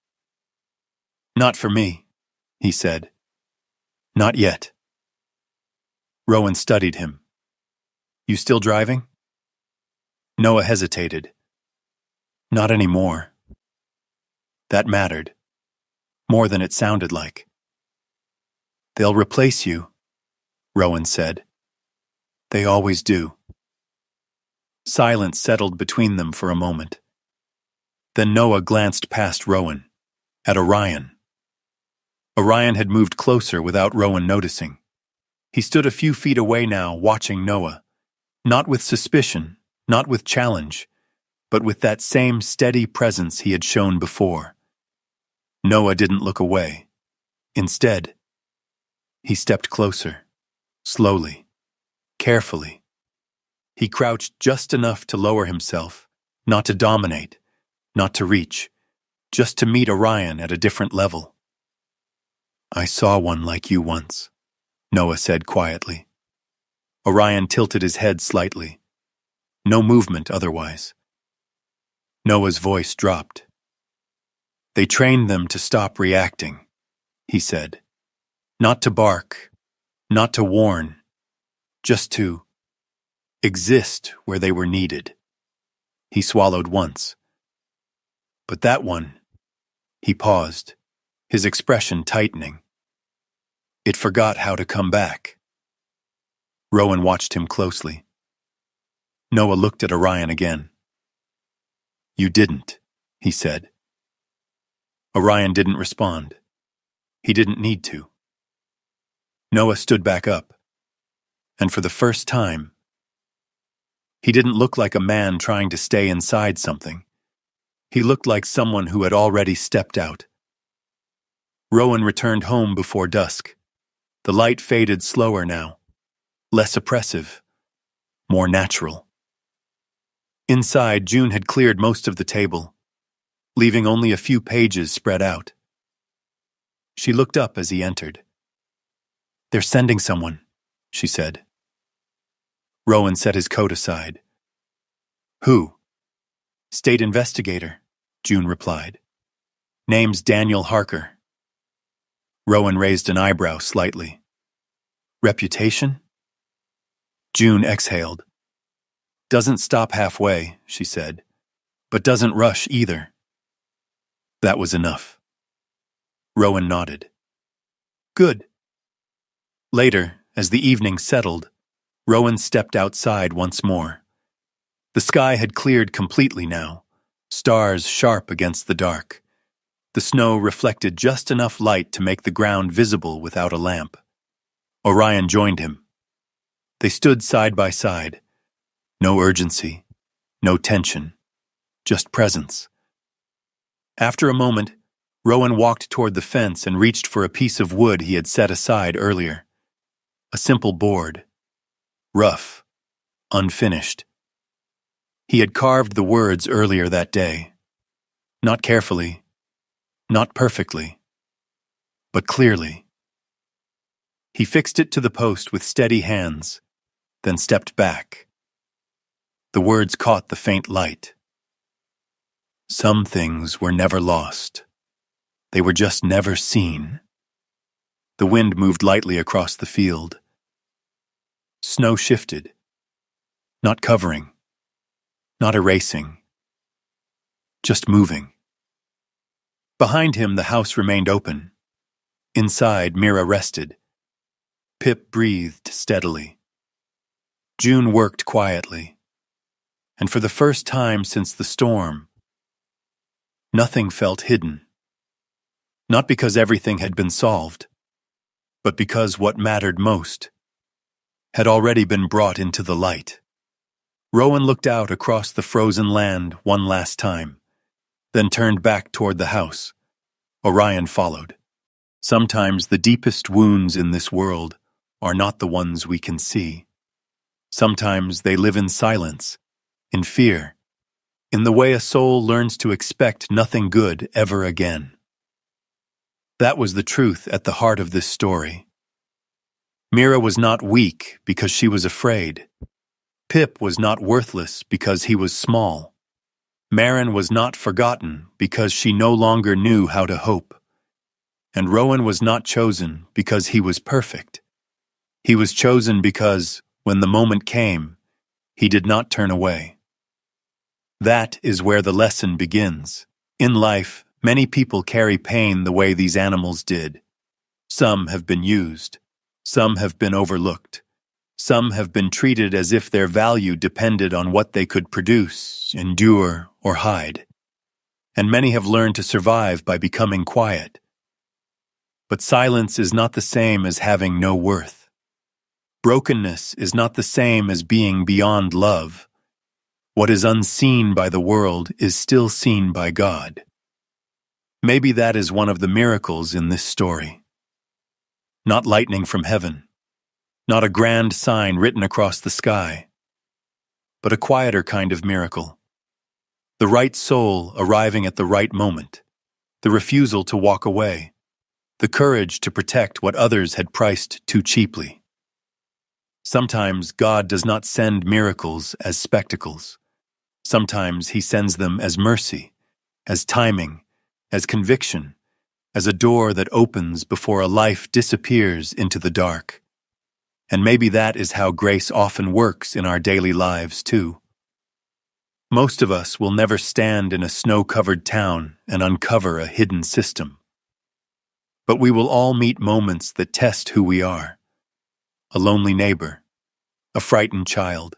A: Not for me, he said. Not yet. Rowan studied him. You still driving? Noah hesitated. Not anymore. That mattered. More than it sounded like. They'll replace you, Rowan said. They always do. Silence settled between them for a moment. Then Noah glanced past Rowan, at Orion. Orion had moved closer without Rowan noticing. He stood a few feet away now, watching Noah, not with suspicion, not with challenge, but with that same steady presence he had shown before. Noah didn't look away. Instead, he stepped closer, slowly, carefully. He crouched just enough to lower himself, not to dominate, not to reach, just to meet Orion at a different level. I saw one like you once, Noah said quietly. Orion tilted his head slightly. No movement otherwise. Noah's voice dropped. They trained them to stop reacting, he said. Not to bark, not to warn, just to exist where they were needed. He swallowed once. But that one, he paused, his expression tightening. It forgot how to come back. Rowan watched him closely. Noah looked at Orion again. You didn't, he said. Orion didn't respond. He didn't need to. Noah stood back up, and for the first time, he didn't look like a man trying to stay inside something. He looked like someone who had already stepped out. Rowan returned home before dusk. The light faded slower now, less oppressive, more natural. Inside, June had cleared most of the table, leaving only a few pages spread out. She looked up as he entered. They're sending someone, she said. Rowan set his coat aside. Who? State investigator, June replied. Name's Daniel Harker. Rowan raised an eyebrow slightly. Reputation? June exhaled. Doesn't stop halfway, she said, but doesn't rush either. That was enough. Rowan nodded. Good. Later, as the evening settled, Rowan stepped outside once more. The sky had cleared completely now, stars sharp against the dark. The snow reflected just enough light to make the ground visible without a lamp. Orion joined him. They stood side by side. No urgency, no tension, just presence. After a moment, Rowan walked toward the fence and reached for a piece of wood he had set aside earlier. A simple board. Rough, unfinished. He had carved the words earlier that day. Not carefully, not perfectly, but clearly. He fixed it to the post with steady hands, then stepped back. The words caught the faint light. Some things were never lost. They were just never seen. The wind moved lightly across the field. Snow shifted. Not covering. Not erasing. Just moving. Behind him, the house remained open. Inside, Mira rested. Pip breathed steadily. June worked quietly. And for the first time since the storm, nothing felt hidden. Not because everything had been solved, but because what mattered most had already been brought into the light. Rowan looked out across the frozen land one last time, then turned back toward the house. Orion followed. Sometimes the deepest wounds in this world are not the ones we can see. Sometimes they live in silence, in fear, in the way a soul learns to expect nothing good ever again. That was the truth at the heart of this story. Mira was not weak because she was afraid. Pip was not worthless because he was small. Marin was not forgotten because she no longer knew how to hope. And Rowan was not chosen because he was perfect. He was chosen because, when the moment came, he did not turn away. That is where the lesson begins. In life, many people carry pain the way these animals did. Some have been used. Some have been overlooked. Some have been treated as if their value depended on what they could produce, endure, or hide. And many have learned to survive by becoming quiet. But silence is not the same as having no worth. Brokenness is not the same as being beyond love. What is unseen by the world is still seen by God. Maybe that is one of the miracles in this story. Not lightning from heaven, not a grand sign written across the sky, but a quieter kind of miracle. The right soul arriving at the right moment, the refusal to walk away, the courage to protect what others had priced too cheaply. Sometimes God does not send miracles as spectacles. Sometimes He sends them as mercy, as timing, as conviction, as a door that opens before a life disappears into the dark. And maybe that is how grace often works in our daily lives, too. Most of us will never stand in a snow-covered town and uncover a hidden system. But we will all meet moments that test who we are. A lonely neighbor, a frightened child,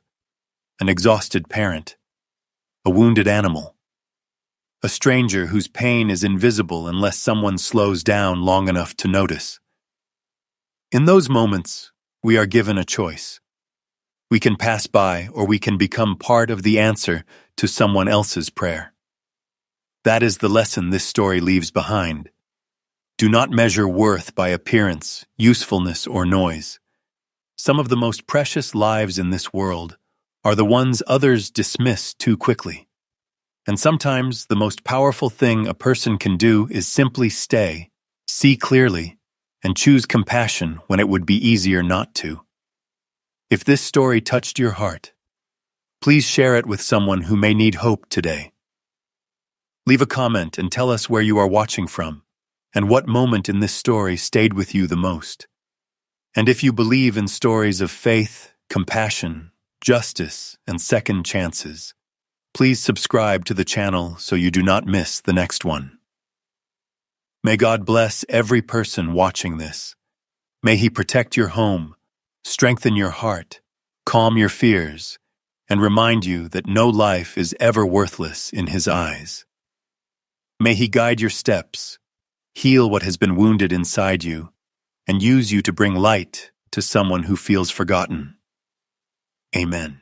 A: an exhausted parent, a wounded animal, a stranger whose pain is invisible unless someone slows down long enough to notice. In those moments, we are given a choice. We can pass by, or we can become part of the answer to someone else's prayer. That is the lesson this story leaves behind. Do not measure worth by appearance, usefulness, or noise. Some of the most precious lives in this world are the ones others dismiss too quickly. And sometimes the most powerful thing a person can do is simply stay, see clearly, and choose compassion when it would be easier not to. If this story touched your heart, please share it with someone who may need hope today. Leave a comment and tell us where you are watching from, and what moment in this story stayed with you the most. And if you believe in stories of faith, compassion, justice, and second chances, please subscribe to the channel so you do not miss the next one. May God bless every person watching this. May He protect your home, strengthen your heart, calm your fears, and remind you that no life is ever worthless in His eyes. May He guide your steps, heal what has been wounded inside you, and use you to bring light to someone who feels forgotten. Amen.